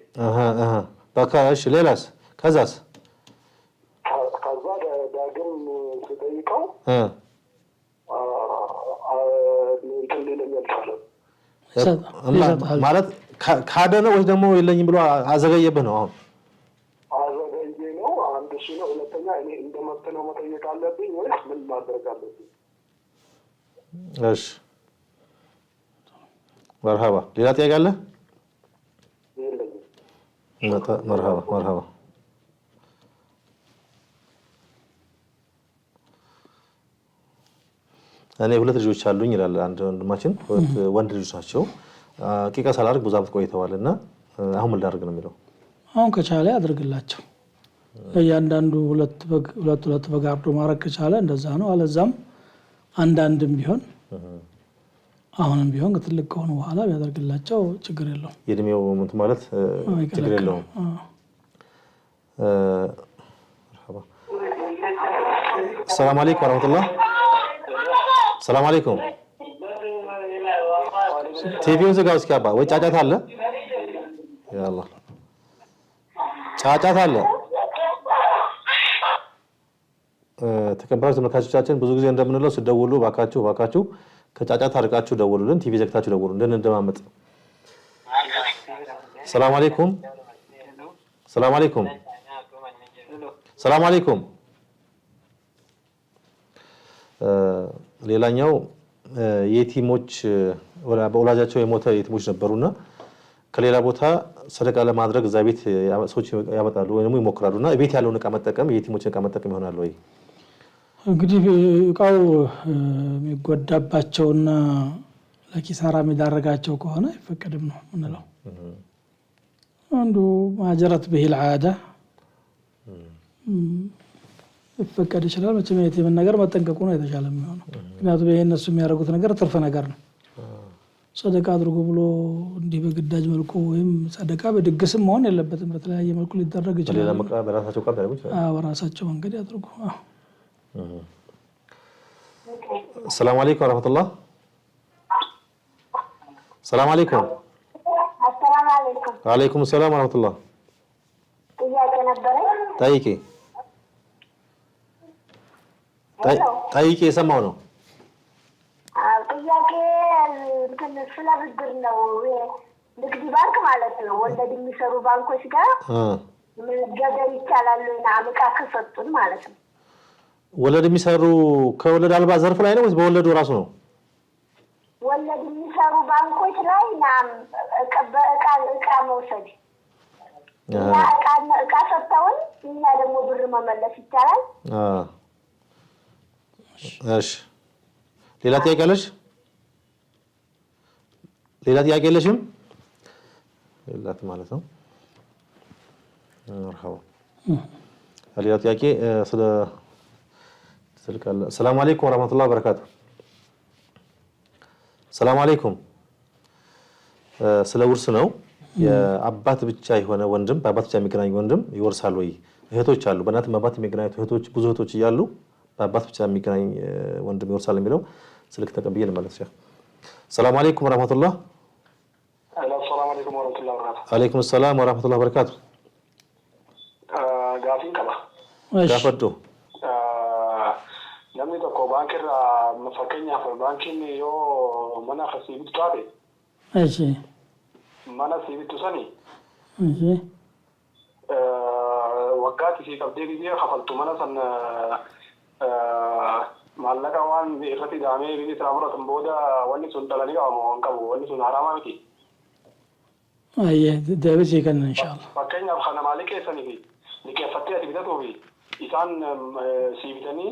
በቃ እሺ ሌላስ? ከዛስ? ከዛ ዳግም ስጠይቀው እንትን ሊለኝ አልቻለም። ማለት ካደ ነው ወይስ ደግሞ የለኝም ብሎ አዘገየብህ ነው? አሁን አዘገየ ነው። አንድ እሱ ነው። ሁለተኛ እኔ እንደመብት ነው መጠየቅ አለብኝ ወይስ ምን ማድረግ አለብኝ? እሺ مرحبا ሌላ ጥያቄ አለ? مرحبا እኔ ሁለት ልጆች አሉኝ ይላል አንድ ወንድማችን። ወንድ ልጆች ናቸው። ቂቃ ሳላደርግ ብዙ ዓመት ቆይተዋልና አሁን ምን ላድርግ ነው የሚለው? አሁን ከቻለ ያድርግላቸው። እያንዳንዱ ሁለት በግ አርዶ ማድረግ ከቻለ እንደዛ ነው። አለዛም አንዳንድም ቢሆን አሁንም ቢሆን ትልቅ ከሆኑ በኋላ ቢያደርግላቸው ችግር የለውም። የእድሜው እንትን ማለት ችግር የለውም። السلام عليكم ورحمة الله. السلام عليكم. ቲቪውን ዝጋው እስኪ አባ። ወይ ጫጫታ አለ? ያ አላህ ጫጫታ አለ። ተከበራችሁ ተመልካቾቻችን ብዙ ጊዜ እንደምንለው ሲደውሉ ባካችሁ ከጫጫታ አርቃችሁ ደውሉልን፣ ቲቪ ዘግታችሁ ደውሉ እንደማመጥ። ሰላም አለይኩም ሌላኛው የቲሞች በወላጃቸው የሞተ የቲሞች ነበሩና ከሌላ ቦታ ሰደቃ ለማድረግ እዛ ቤት ሰዎች ያመጣሉ ወይ ደግሞ ይሞክራሉና ቤት ያለውን እቃ መጠቀም የቲሞችን እቃ መጠቀም ይሆናል ወይ? እንግዲህ እቃው የሚጎዳባቸውና ለኪሳራ የሚዳረጋቸው ከሆነ አይፈቀድም ነው ምንለው። አንዱ ማጀራት በሂል ዓዳ ይፈቀድ ይችላል። መቼም የቲምን ነገር መጠንቀቁ ነው የተሻለ የሚሆነው። ምክንያቱም ይሄ እነሱ የሚያደርጉት ነገር ትርፍ ነገር ነው። ሰደቃ አድርጎ ብሎ እንዲህ በግዳጅ መልኩ ወይም ሰደቃ በድግስም መሆን የለበትም። በተለያየ መልኩ ሊደረግ ይችላል። በሌላ መቃ በራሳቸው ቃል ያደርጉ ይችላል። በራሳቸው መንገድ ያድርጉ። ሰላም አለይኩም ወራህመቱላህ። ሰላም አለይኩም። አሰላሙ አለይኩም። ወአለይኩም ሰላም ወራህመቱላህ። ጥያቄ ነበረኝ። ጠይቄ የሰማው ነው። ጥያቄ ስለ ብድር ነው። ንግድ ባንክ ማለት ነው። ወለድ የሚሰሩ ባንኮች ጋር ገበያ ይቻላል እና እቃ ከሰጡን ማለት ነው። ወለድ የሚሰሩ ከወለድ አልባ ዘርፍ ላይ ነው ወይስ በወለዱ ራሱ ነው? ወለድ የሚሰሩ ባንኮች ላይ እቃ መውሰድ እቃ ሰጥተውን እኛ ደግሞ ብር መመለስ ይቻላል? እሺ ሌላ ጥያቄ አለሽ? ሌላ ጥያቄ የለሽም? ሌላት ማለት ነው። مرحبا ሌላ ጥያቄ ስለ ሰላም አለይኩም ወራህመቱላሂ ወበረካቱ። ሰላም አለይኩም። ስለ ውርስ ነው። የአባት ብቻ የሆነ ወንድም በአባት ብቻ የሚገናኝ ወንድም ይወርሳል ወይ? እህቶች አሉ በእናትም አባት የሚገናኙ እህቶች ብዙ እህቶች እያሉ በአባት ብቻ የሚገናኝ ወንድም ይወርሳል የሚለው ስልክ ተቀብዬ ልመለስ። ሰላም አለይኩም ወራህመቱላህ። ሰላም አለይኩም ወራህመቱላሂ ወበረካቱ። አለይኩም ሰላም ወራህመቱላሂ ወበረካቱ። ጋፊን ቀባ ጋፈዶ namni tokko baankirra fakkeenyaaf baankiin yoo mana siibittu taate mana siibittu sani waggaatti sii qabdee biyya kafaltu mana san maallaqa waan irratti daamee biyyi isaa fudhatan booda wanni sun dhalanii qabamu waan qabu wanni sun haraamaa miti. deebisii kenna inshallah. Fakkeenyaaf kana maalii keessanii fi liqeeffattee ati bitatuu fi isaan sii bitanii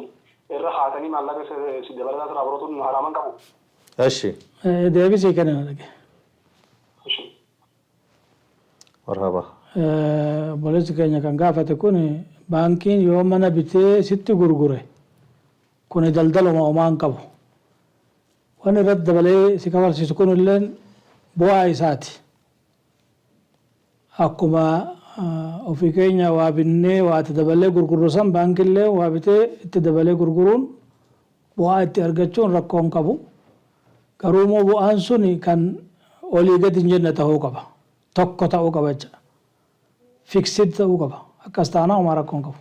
irra haatanii maallaqa si dabalataa irraa fudhatuun haraaman qabu. እሺ deebisii kenna dhage. مرحبا. boleessi keenya kan gaafate kun baankiin yoo mana bitee sitti gurgure kun daldaluma omaan qabu. Waan irratti dabalee si kafarsiisu kun illee bu'aa isaati. Akkuma ofii keenya waa binnee waa itti dabalee gurgurru san baankiillee waa bitee itti dabalee gurguruun bu'aa itti argachuun rakkoo hin qabu. Garuu immoo bu'aan sun kan olii gadi hin jenne ta'uu qaba. Tokko ta'uu qaba jechuudha. Fiksid ta'uu qaba. Akkas taanaa homaa rakkoo hin qabu.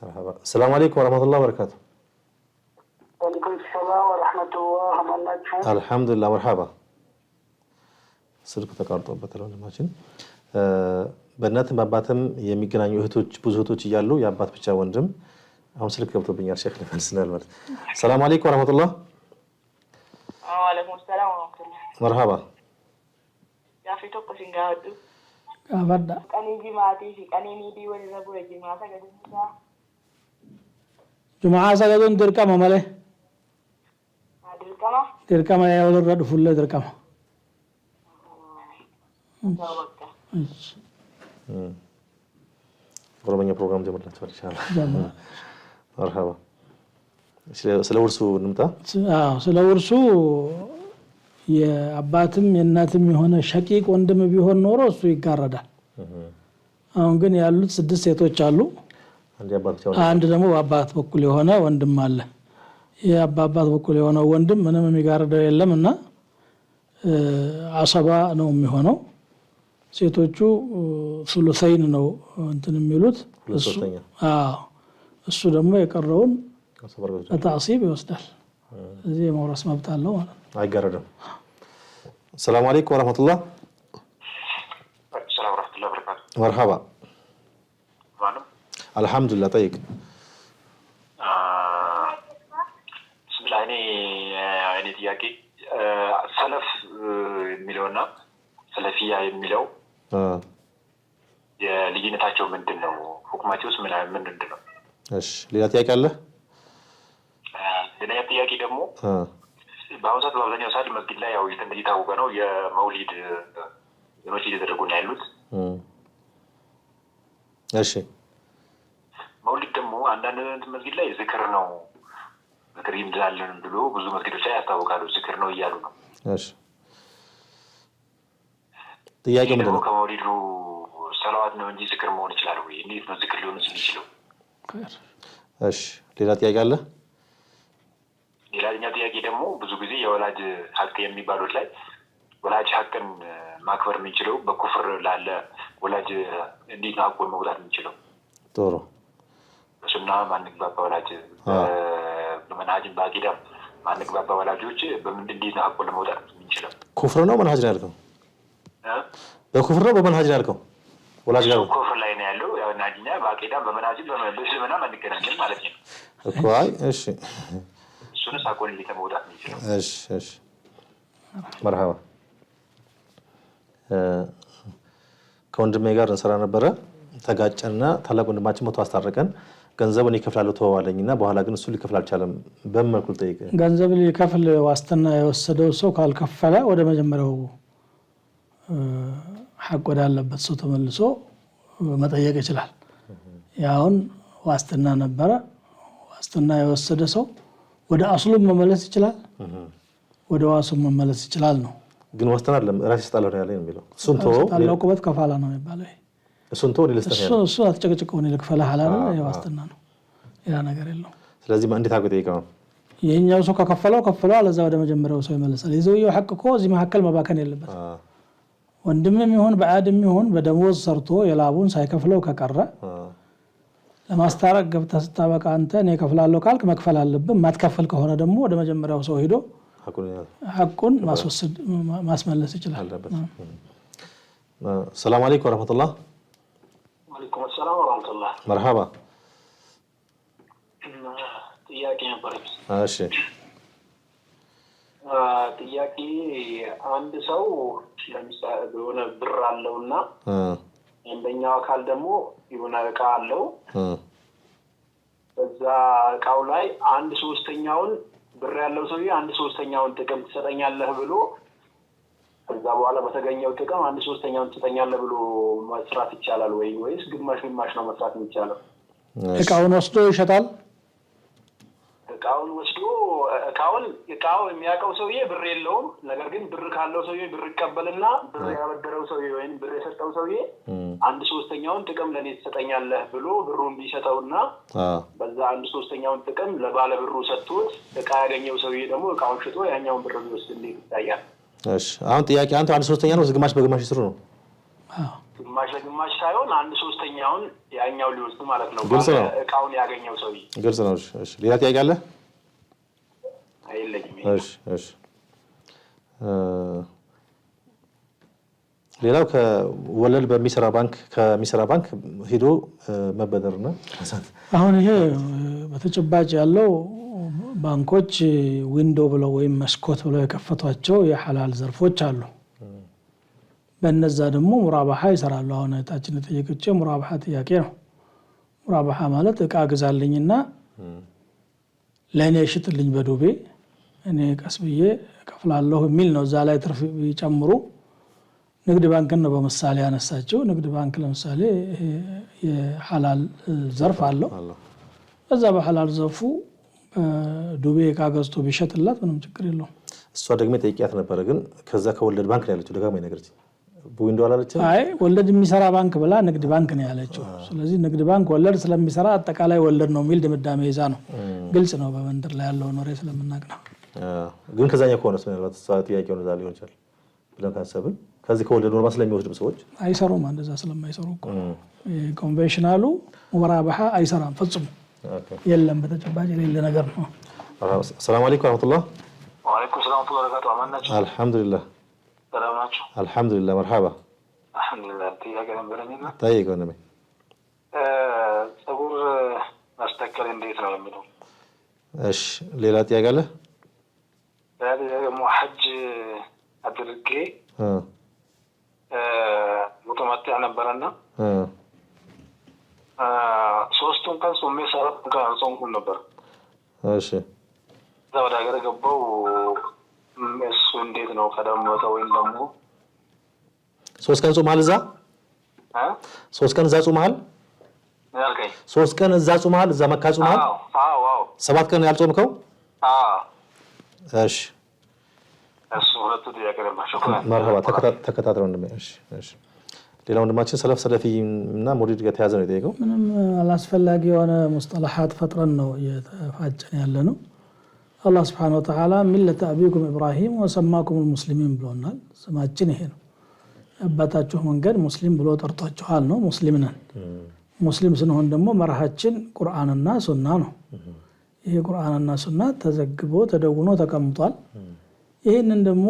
مرحبا. السلام عليكم ورحمة الله وبركاته. وعليكم السلام ورحمة الله وبركاته. الحمد لله مرحبا. ስልኩ ተቋርጦበት ነው ለማችን በእናትም በአባትም የሚገናኙ እህቶች ብዙ እህቶች እያሉ የአባት ብቻ ወንድም አሁን ስልክ ገብቶብኛል ሼክ ለፈልስናል ማለት ሰላም አለይኩም ወራህመቱላህ ወአለይኩም ሰላም ወራህመቱላህ مرحبا ያፊቶ ቆሲንጋዱ አባዳ ቀኒ ጂማቲ ቀኒኒ ዲ ወደ ዘቡረ ጂማታ ገድምሳ ጁማዓ ሰገዱን ድርቀማ ማለ ድርቀማ ያው ወረዱ ሁሉ ድርቀማ ኦሮምኛ ፕሮግራም ጀምራችኋል ኢንሻአላህ مرحبا ስለ ውርሱ እንምጣ ስለ ውርሱ የአባትም የእናትም የሆነ ሸቂቅ ወንድም ቢሆን ኖሮ እሱ ይጋረዳል። አሁን ግን ያሉት 6 ሴቶች አሉ። አንድ ደግሞ በአባት በኩል የሆነ ወንድም አለ። የአባት በኩል የሆነ ወንድም ምንም የሚጋረደው የለምና አሰባ ነው የሚሆነው ሴቶቹ ሱሉሰይን ነው እንትን የሚሉት እሱ ደግሞ የቀረውን በታሲብ ይወስዳል እዚህ የመውረስ መብት አለው ማለት ነው አይጋረድም السلام عليكم ورحمة الله السلام ورحمة الله وبركاته مرحبا معلوم الحمد لله طيب بسم الله يعني تياكي سلف مليونا سلفية مليو የልዩነታቸው ምንድነው ሁክማቸውስ ምንድነው እሺ ሌላ ጥያቄ አለ ሌላ ጥያቄ ደግሞ በአሁኑ ሰዓት በአብዛኛው ሰዓት መስጊድ ላይ ያው እየታወቀ ነው የመውሊድ ዘኖች እየተደረጉ ነው ያሉት እሺ መውሊድ ደግሞ አንዳንድ መስጊድ ላይ ዝክር ነው ዝክር ይምዛልን ብሎ ብዙ መስጊዶች ላይ ያስታውቃሉ ዝክር ነው እያሉ ነው እሺ ጥያቄው ምንድን ነው ከመውሊዱ ሰላዋት ነው እንጂ ዝክር መሆን ይችላል ወይ እንዴት ነው ዝክር ሊሆን የሚችለው እሺ ሌላ ጥያቄ አለ ሌላኛው ጥያቄ ደግሞ ብዙ ጊዜ የወላጅ ሀቅ የሚባሉት ላይ ወላጅ ሀቅን ማክበር የሚችለው በኩፍር ላለ ወላጅ እንዴት ነው ሀቁን መውጣት የሚችለው ጥሩ በሱና ማንግባባ ወላጅ በመናጅን በአቂዳም ማንግባባ ወላጆች በምንድን እንዴት ነው ሀቁን ለመውጣት የሚችለው ኩፍር ነው መንሃጅ ነው ያልከው በኩፍር ነው በመንሃጅ ነው ያልከው ወላጅ ጋር ኩፍር ላይ ነው ያለው ያው ናጅኛ በአቂዳም በመናጅም በእስልምና ማንገናኘን ማለት ነው እኮ አይ እሺ እሱንስ ሀቁን እንዴት መውጣት የሚችለው እሺ مرحبا ከወንድሜ ጋር እንሰራ ነበረ ተጋጨና ታላቅ ወንድማችን ሞቶ አስታረቀን ገንዘቡን ይከፍላሉ ተዋዋለኝና በኋላ ግን እሱ ሊከፍል አልቻለም በመልኩ ጠይቀ ገንዘብ ሊከፍል ዋስትና የወሰደው ሰው ካልከፈለ ወደ መጀመሪያው ሐቅ ወዳለበት ሰው ተመልሶ መጠየቅ ይችላል ያውን ዋስትና ነበረ ዋስትና የወሰደ ሰው ወደ አስሉ መመለስ ይችላል ወደ ዋሱ መመለስ ይችላል ነው ግን ዋስትና አይደለም ራስ ይስጣለው ነው ያለኝ የሚለው እሱንቶ ታላቁበት ከፋላ ነው የሚባለው እሱንቶ ሊልስተኛ እሱ አትጨቅጭቀው ነው ለከፈለ ሐላል የዋስትና ነው ያ ነገር የለው ስለዚህ እንዴት አገ ጠይቀው የኛው ሰው ከከፈለው አለዛ ወደ መጀመሪያው ሰው ይመለሳል ይዘው ሐቅ እኮ እዚህ መሐከል መባከን የለበት ወንድምም ይሁን በአድም ይሁን በደሞዝ ሰርቶ የላቡን ሳይከፍለው ከቀረ ለማስታረቅ ገብተህ ስታበቃ አንተ እኔ ከፍላለሁ ካልክ መክፈል አለብህ ማትከፈል ከሆነ ደግሞ ወደ መጀመሪያው ሰው ሄዶ ሐቁን ማስወሰድ ማስመለስ ይችላል السلام عليكم ورحمة الله وعليكم السلام ورحمة الله مرحبا ጥያቄ ነበር እሺ ጥያቄ አንድ ሰው ለምሳሌ የሆነ ብር አለውና አንደኛው አካል ደግሞ የሆነ ዕቃ አለው በዛ ዕቃው ላይ 1/3ኛውን ብር ያለው ሰውዬ 1/3ኛውን ጥቅም ትሰጠኛለህ ብሎ ከዛ በኋላ በተገኘው ጥቅም 1/3ኛውን ትሰጠኛለህ ብሎ መስራት ይቻላል ወይስ ግማሽ ነው መስራት የሚቻለው ዕቃውን ወስዶ ይሸጣል ዕቃውን የሚያውቀው ሰውዬ ብር የለውም ነገር ግን ብር ካለው ሰውዬ ብር ይቀበልና ብር ያበደረው ሰውዬ ወይም ብር የሰጠው ሰውዬ 1/3ኛውን ጥቅም ለኔ ትሰጠኛለህ ብሎ ብሩን ቢሰጠውና በዛ 1/3ኛውን ጥቅም ለባለ ብሩ ሰጥቶት ዕቃ ያገኘው ሰውዬ ደግሞ ዕቃውን ሽጦ ያኛውን ብር ቢወስድ እንዴት ይታያል እሺ አሁን ጥያቄ አንተ 1/3ኛ ነው ግማሽ በግማሽ ይስሩ ነው ግማሽ ለግማሽ ሳይሆን 1/3ኛውን ያኛው ሊወስድ ማለት ነው ዕቃውን ያገኘው ሰውዬ ግልጽ ነው እሺ ሌላ ጥያቄ አለ አይለኝም እሺ ሌላው ከወለድ በሚሰራ ባንክ ሄዶ መበደር ነው አሁን ይሄ በተጨባጭ ያለው ባንኮች ዊንዶ ብለው ወይም መስኮት ብለው የከፈቷቸው የሐላል ዘርፎች አሉ በእነዛ ደግሞ ሙራባሃ ይሰራሉ አሁን እታችን ተጠየቀችው ሙራባሃ ጥያቄ ነው ሙራባሃ ማለት ዕቃ ግዛልኝና ለኔ ሽጥልኝ በዱቤ እኔ ቀስብዬ ከፍላለሁ የሚል ነው እዛ ላይ ትርፍ ይጨምሩ ንግድ ባንክ ነው በመሳሌ ያነሳቸው ንግድ ባንክ ለምሳሌ የሐላል ዘርፍ አለው እዛ በሐላል ዘርፉ ዱቤ ዕቃ ገዝቶ ቢሸጥላት ምንም ችግር የለውም እሷ ደግሞ ጠይቂያት ነበር ግን ከዛ ከወለድ ባንክ ነው ያለችው ደጋማ ይነገርች በዊንዶ አላለችም አይ ወለድ የሚሰራ ባንክ ብላ ንግድ ባንክ ነው ያለችው ስለዚህ ንግድ ባንክ ወለድ ስለሚሰራ አጠቃላይ ወለድ ነው የሚል ድምዳሜ ይዛ ነው ግልጽ ነው በመንደር ላይ ያለው ኖሬ ስለምናቅ ነው ግን ከዛኛ ከሆነስ ምናልባት ጥያቄው ነው ዛሬ ይሆን ይችላል ብለን ካሰብን ከዚህ ከወለድ ኖርማ ስለሚወስዱ ሰዎች አይሰሩም እንደዛ ስለማይሰሩ እኮ ኮንቬንሽናሉ ሙራባሃ አይሰራም ፈጽሞ የለም በተጨባጭ የሌለ ነገር ነው ሰላም አለይኩም ወራህመቱላህ ወአለይኩም ሰላም ወበረካቱ አማናችሁ አልহামዱሊላህ ሰላም ናችሁ አልহামዱሊላህ መርሐባ አልহামዱሊላህ ጥያቄ ነበረኝና ጠይቀው ነው ጸጉር ማስተካከል እንዴት ነው የሚለው እሺ ሌላ ጥያቄ አለ ደግሞ ሐጅ አድርጌ ሙተመጥዕ ነበርና ሶስቱን ቀን ጾሜ ሰራት ቀን ጾምኩኝ ነበር እሺ ወደ ሀገር ገባው እሱ እንዴት ነው ቀደምቶ ወይም ደግሞ ሶስት ቀን ጾማል እዛ ሶስት ቀን እዛ ጾማል ያልከኝ ሶስት ቀን እዛ ጾማል እዛ መካ ጾማል አዎ ሰባት ቀን ያልጾምከው እሺ እሱ ሁለቱ ጥያቄ ነበር ሹክራን መርሐባ ተከታተለው እሺ ሌላው ወንድማችን ሰለፍ ሰለፊና ሙሪድ ጋር ተያዘ ነው የጠየቀው ምንም አላስፈላጊ የሆነ ሙስጠላሃት ፈጥረን ነው የተፋጨን ያለ ነው አላህ Subhanahu Wa Ta'ala ሚለተ አቢኩም ኢብራሂም ወሰማኩም ሙስሊሚን ብሎናል ስማችን ይሄ ነው አባታችሁ መንገድ ሙስሊም ብሎ ጠርቷችኋል ነው ሙስሊም ነን ሙስሊም ስንሆን ደግሞ መርሃችን ቁርአንና ሱና ነው ይሄ ቁርአንና ሱና ተዘግቦ ተደውኖ ተቀምጧል ይሄንን ደግሞ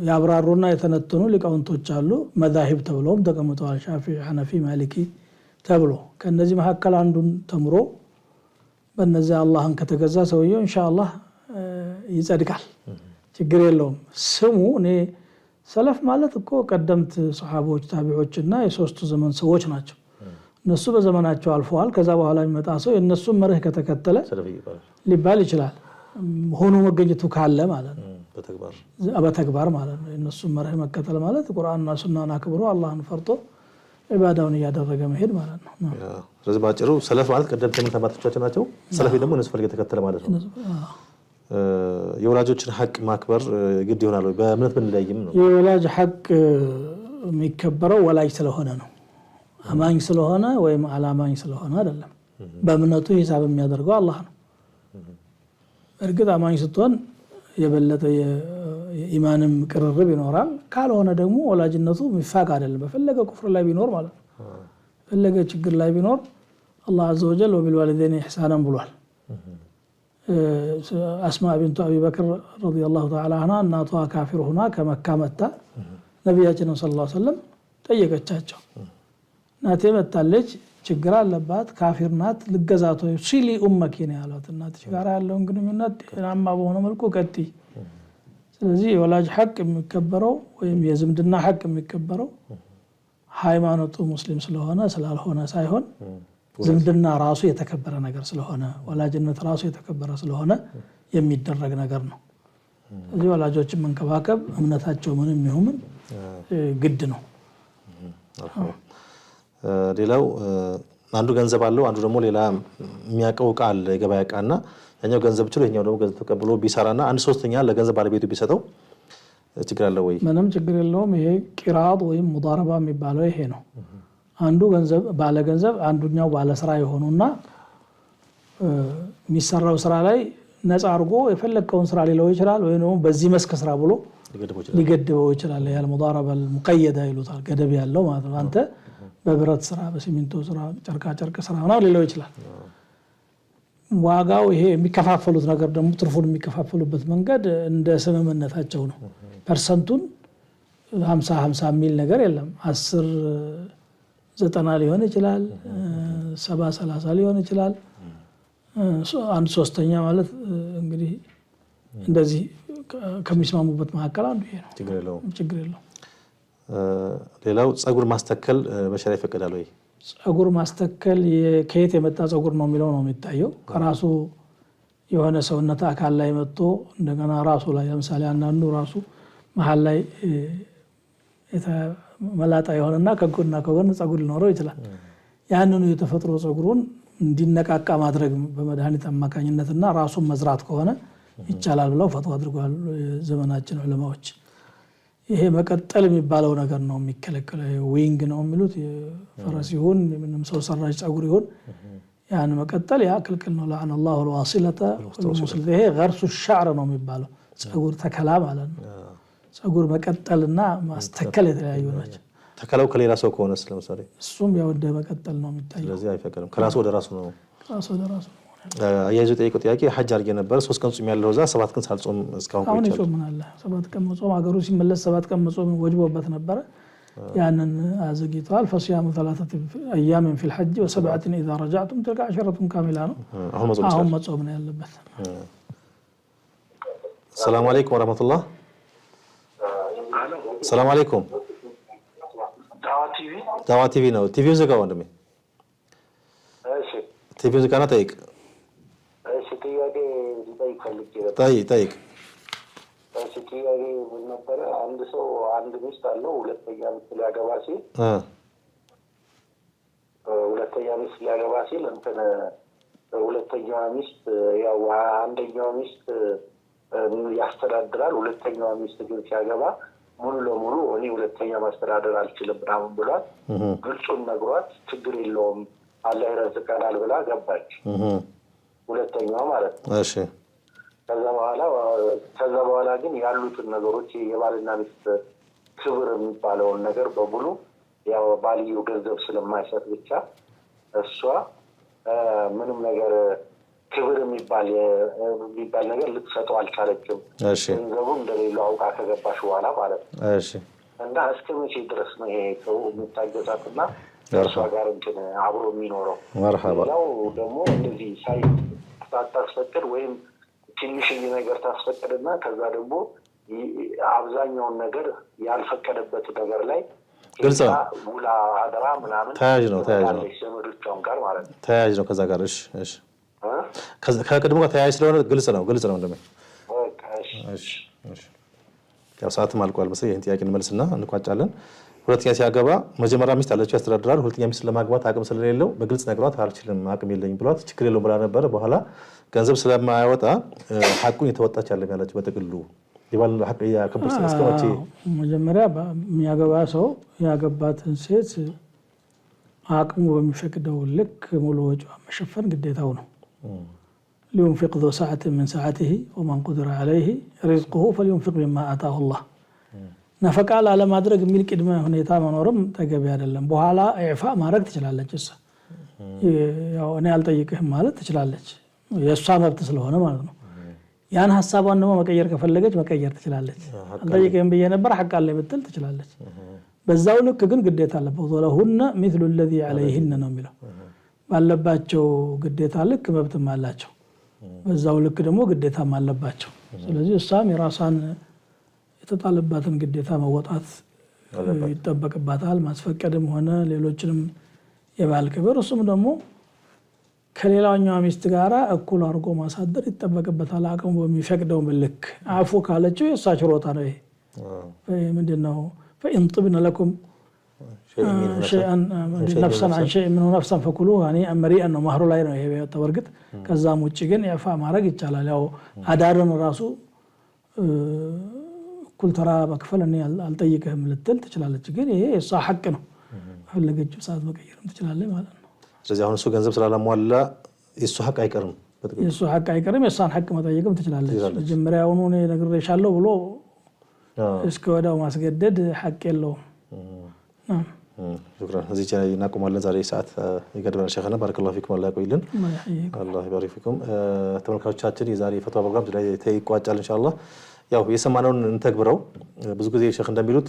ያብራሩና የተነተኑ ሊቃውንቶች አሉ መዛሂብ ተብለውም ተቀምጠዋል ሻፊዒ ሐነፊ ማሊኪ ተብሎ ከነዚህ መሐከል አንዱን ተምሮ በእነዚህ አላህን ከተገዛ ሰውየው ኢንሻአላህ ይጸድቃል ችግር የለውም ስሙ እኔ ሰለፍ ማለት እኮ ቀደምት ሱሐቦች ታቢዖችና የሶስቱ ዘመን ሰዎች ናቸው እነሱ በዘመናቸው አልፈዋል ከዛ በኋላ የሚመጣ ሰው የነሱ መርህ ከተከተለ ሊባል ይችላል ሆኖ መገኘቱ ካለ ማለት ነው በተግባር ማለት ነው የነሱ መርህ መከተል ማለት ቁርአንና ሱናን አክብሮ አላህን ፈርቶ ኢባዳውን ያደረገ መሄድ ማለት ነው ስለዚህ ባጭሩ ሰለፍ ማለት ቀደምት ተማሪዎቻችን ናቸው ሰለፊ ደግሞ እነሱ ፈልገው ተከተለ ማለት ነው የወላጆችን ሐቅ ማክበር ግድ ይሆናል ወይ በእምነት ብንለይም ነው የወላጅ ሐቅ የሚከበረው ወላጅ ስለሆነ ነው አማኝ ስለሆነ ወይም አላማኝ ስለሆነ አይደለም በእምነቱ ሂሳብ የሚያደርገው አላህ ነው እርግጥ አማኝ ስትሆን የበለጠ የኢማንም ቅርርብ ይኖራል ካልሆነ ደግሞ ወላጅነቱ ሚፋቅ አይደለም በፈለገ ኩፍር ላይ ቢኖር ማለት ነው ፈለገ ችግር ላይ ቢኖር አላህ عز وجل وبالوالدين احسانا ብሏል አስማዕ ቢንቱ አቢ በክር رضي الله تعالى عنها እናቷ ካፊር ሆና ከመካ መጣ ነብያችን ሰለላሁ ዐለይሂ ወሰለም ጠየቀቻቸው እናቴ መጣለች ችግር አለባት ካፊር ናት ልገዛቶ ሲሊ ኡመኪ ነው ያሏት እናትሽ ጋር ያለውን ግንኙነት ጤናማ በሆነ መልኩ ቀጥ ስለዚህ የወላጅ ሐቅ የሚከበረው ወይም የዝምድና ሐቅ የሚከበረው ሃይማኖቱ ሙስሊም ስለሆነ ስላልሆነ ሳይሆን ዝምድና ራሱ የተከበረ ነገር ስለሆነ ወላጅነት ራሱ የተከበረ ስለሆነ የሚደረግ ነገር ነው ስለዚህ ወላጆችን መንከባከብ እምነታቸው ምንም ይሁን ግድ ነው ሌላው አንዱ ገንዘብ አለው አንዱ ደግሞ ሌላ የሚያቀው ቃል የገበያ ቃና ያኛው ገንዘብ ችሎ ያኛው ደግሞ ገንዘብ ተቀብሎ ቢሰራና አንድ ሶስተኛ ለገንዘብ ባለቤቱ ቢሰጠው ችግር አለ ወይ ምንም ችግር የለውም ይሄ ቂራጥ ወይም ሙዳረባ የሚባለው ይሄ ነው አንዱ ገንዘብ ባለ ገንዘብ አንዱኛው ባለ ስራ የሆኑና የሚሰራው ስራ ላይ ነፃ አርጎ የፈለከውን ስራ ሊለው ይችላል ወይ ነው በዚህ መስክ ስራ ብሎ ሊገድበው ይችላል ያ المضاربه المقيده ይሉታል ገደብ ያለው ማለት ነው አንተ በብረት ስራ በሲሚንቶ ስራ ጨርቃ ጨርቅ ስራ ነው ሊለው ይችላል ዋጋው ይሄ የሚከፋፈሉት ነገር ደግሞ ትርፉን የሚከፋፈሉበት መንገድ እንደ ስምምነታቸው ነው ፐርሰንቱን 50 50 ሚል ነገር የለም 10 90 ሊሆን ይችላል 70 30 ሊሆን ይችላል አንድ ሶስተኛ ማለት እንግዲህ እንደዚህ ከሚስማሙበት መካከል አንዱ ይሄ ነው ችግር የለውም ሌላው ጸጉር ማስተከል በሸሪዓ ይፈቀዳል ወይ ጸጉር ማስተከል ከየት የመጣ ጸጉር ነው የሚለው ነው የሚታየው ከራሱ የሆነ ሰውነት አካል ላይ መጥቶ እንደገና ራሱ ላይ ለምሳሌ አንዳንዱ ራሱ መሃል ላይ መላጣ የሆነና ከጎንና ከጎን ጸጉር ሊኖረው ይችላል ያንኑ የተፈጥሮ ጸጉሩን እንዲነቃቃ ማድረግ በመድኃኒት አማካኝነትና ራሱን መዝራት ከሆነ ይቻላል ብለው ፈትዋ አድርጓል ዘመናችን ዑለማዎች ይሄ መቀጠል የሚባለው ነገር ነው የሚከለከለው ዊንግ ነው የሚሉት ፈረስ ይሁን ምንም ሰው ሰራሽ ጸጉር ይሁን ያን መቀጠል ያ ክልክል ነው لعن الله الواصله والموصله ይሄ غرس الشعر ነው የሚባለው ጸጉር ተከላ ማለት ነው ፀጉር መቀጠልና ማስተከል የተለያዩ ናቸው። ተከላው ከሌላ ሰው ከሆነስ ለምሳሌ እሱም ያው እንደ መቀጠል ነው የሚታየው። ስለዚህ አይፈቀድም። ከራሱ ወደ ራሱ ነው። ራሱ ወደ ራሱ ነው። አያይዞ ጠይቀው ጥያቄ ሐጅ አድርጌ ነበር 3 ቀን ጾም ያለው እዛ 7 ቀን ሳልጾም እስካሁን ቆይቻለሁ። አሁን ይጾምናል 7 ቀን መጾም አገሩ ሲመለስ 7 ቀን መጾም ወጅቦበት ነበር። ያንን አዘግይቷል። فصيام 3 ايام في الحج و7 اذا رجعتم تلك 10 كامله ነው። አሁን መጾም ነው ያለበት። السلام عليكم ورحمه الله السلام عليكم ዳዋ ቲቪ ነው። ቲቪው ዘጋው ወንድሜ። እሺ ቲቪው ዘጋና ጠይቅ። እሺ ጥያቄ ፈልጌ ነበር። ጠይቅ። እሺ ጥያቄ ምን ነበር? አንድ ሰው አንድ ሚስት አለው፣ ሁለተኛ ሚስት ሊያገባ ሲል እንትን ሁለተኛዋ ሚስት ያው አንደኛዋ ሚስት ያስተዳድራል፣ ሁለተኛዋ ሚስት ግን ሲያገባ ሙሉ ለሙሉ እኔ ሁለተኛ ማስተዳደር አልችልም ምናምን ብሏት ግልጹን ነግሯት ችግር የለውም አላህ ይረዝቀናል ብላ ገባች። ሁለተኛዋ ማለት ነው። እሺ ከዛ በኋላ ግን ያሉትን ነገሮች የባልና ሚስት ክብር የሚባለውን ነገር በሙሉ ያው ባልየው ገንዘብ ስለማይሰጥ ብቻ እሷ ምንም ነገር ክብር የሚባል ነገር ልትሰጠው አልቻለችም። ገንዘቡ እንደሌለው አውቃ ከገባሽ በኋላ ማለት ነው። እሺ እና እስከ መቼ ድረስ ነው ይሄ ሰው የሚታገሳትና እሷ ጋር እንትን አብሮ የሚኖረው? ሌላው ደግሞ እንደዚህ ሳታስፈቅድ ወይም ትንሽዬ ነገር ታስፈቅድና ከዛ ደግሞ አብዛኛውን ነገር ያልፈቀደበት ነገር ላይ ግልጽ ነው ውላ አደራ ምናምን ተያያዥ ነው ዘመዶቿም ጋር ማለት ነው። ተያያዥ ነው ከዛ ጋር። እሺ ከቅድሙ ጋር ተያያዥ ስለሆነ ግልጽ ነው እንደምን። እሺ ያው ሰዓትም አልቋል መሰለኝ። ይሄን ጥያቄ እንመልስና እንቋጫለን። ሁለተኛ ሲያገባ መጀመሪያ ሚስት አለችው ያስተዳድራል። ሁለተኛ ሚስት ለማግባት አቅም ስለሌለው በግልጽ ነግሯት አልችልም አቅም የለኝም ብሏት ችግር የለውም ብላ ነበር። በኋላ ገንዘብ ስለማያወጣ ሐቁን የተወጣች አይደለም ያለችው። በጥቅሉ ይባል ሐቅ ያከብር ስለስከማች መጀመሪያ የሚያገባ ሰው ያገባትን ሴት አቅሙ በሚፈቅደው ልክ ሙሉ ወጪዋን መሸፈን ግዴታው ነው። لينفق ذو سعة من سعته ومن قدر عليه رزقه فلينفق مما آتاه الله نفقة على ما درج የሚል ቅድመ ሁኔታ መኖርም ተገቢ አይደለም። በኋላ ኢዕፋ ማድረግ ትችላለች። ያው እኔ አልጠይቅህም ማለት ትችላለች። የሷ መብት ስለሆነ ማለት ነው። ያን ሐሳቧን ነው መቀየር ከፈለገች መቀየር ትችላለች። አልጠይቅህም ብዬ ነበር ሐቅ አለ ብትል ትችላለች። በዛው ልክ ግን ግዴታ አለበት። ወለሁነ مثل الذي عليهن ነው የሚለው ባለባቸው ግዴታ ልክ መብትም አላቸው። በዛው ልክ ደግሞ ግዴታም አለባቸው። ስለዚህ እሷም የራሷን የተጣለባትን ግዴታ መወጣት ይጠበቅባታል። ማስፈቀድም ሆነ ሌሎችንም የባል ክብር እሱም ደግሞ ከሌላኛው ሚስት ጋራ እኩል አድርጎ ማሳደር ይጠበቅበታል። አቅሙ በሚፈቅደው ልክ አፉ ካለችው የእሷ ችሮታ ነው። ይሄ ምንድነው? فإن طبن لكم شيئا نفسا عن شيء منه نفسا فكلوه يعني مريئا ነው ማህሩ ላይ ነው ይሄ ተወርግት። ከዛም ውጪ ግን ኢዕፋ ማድረግ ይቻላል። ያው አዳርን ራሱ እኩል ተራ መክፈል እኔ አልጠይቅህም ልትል ትችላለች። ግን ይሄ የእሷ ሐቅ ነው። ፈለገችው ሰዓት መቀየርም ትችላለች ማለት ነው። ስለዚህ አሁን እሱ ገንዘብ ስላላሟላ የእሱ ሐቅ አይቀርም። የእሱ ሐቅ አይቀርም። የእሷን ሐቅ መጠየቅም ትችላለች። መጀመሪያውኑ እኔ ነግሬሻለሁ ብሎ እስከ ወዳው ማስገደድ ሐቅ የለውም። شكرا እዚህ ላይ እናቆማለን። ዛሬ ሰዓት ይገድበናል። ሸኸና ባረከላሁ ፊኩም አላህ ይቆይልን። አላህ ይባርክ ፊኩም። ተመልካቾቻችን የዛሬ ፈትዋ ፕሮግራም ላይ ይቋጫል ኢንሻአላህ። ያው የሰማነውን እንተግብረው። ብዙ ጊዜ ሸኽ እንደሚሉት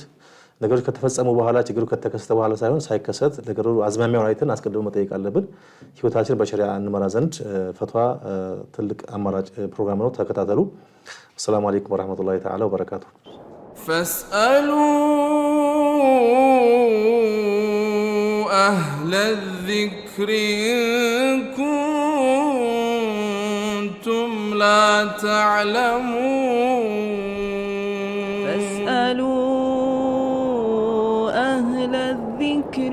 ነገሮች ከተፈጸሙ በኋላ ችግሩ ከተከሰተ በኋላ ሳይሆን ሳይከሰት ነገሩ አዝማሚያውን አይተን አስቀድሞ መጠየቅ አለብን። ህይወታችን በሸሪዓ እንመራ ዘንድ ፈትዋ ትልቅ አማራጭ ፕሮግራም ነው። ተከታተሉ። ሰላም አለይኩም ወራህመቱላሂ ተዓላ ወበረካቱ። فاسألوا أهل الذكر إن كنتم لا تعلمون فاسألوا أهل الذكر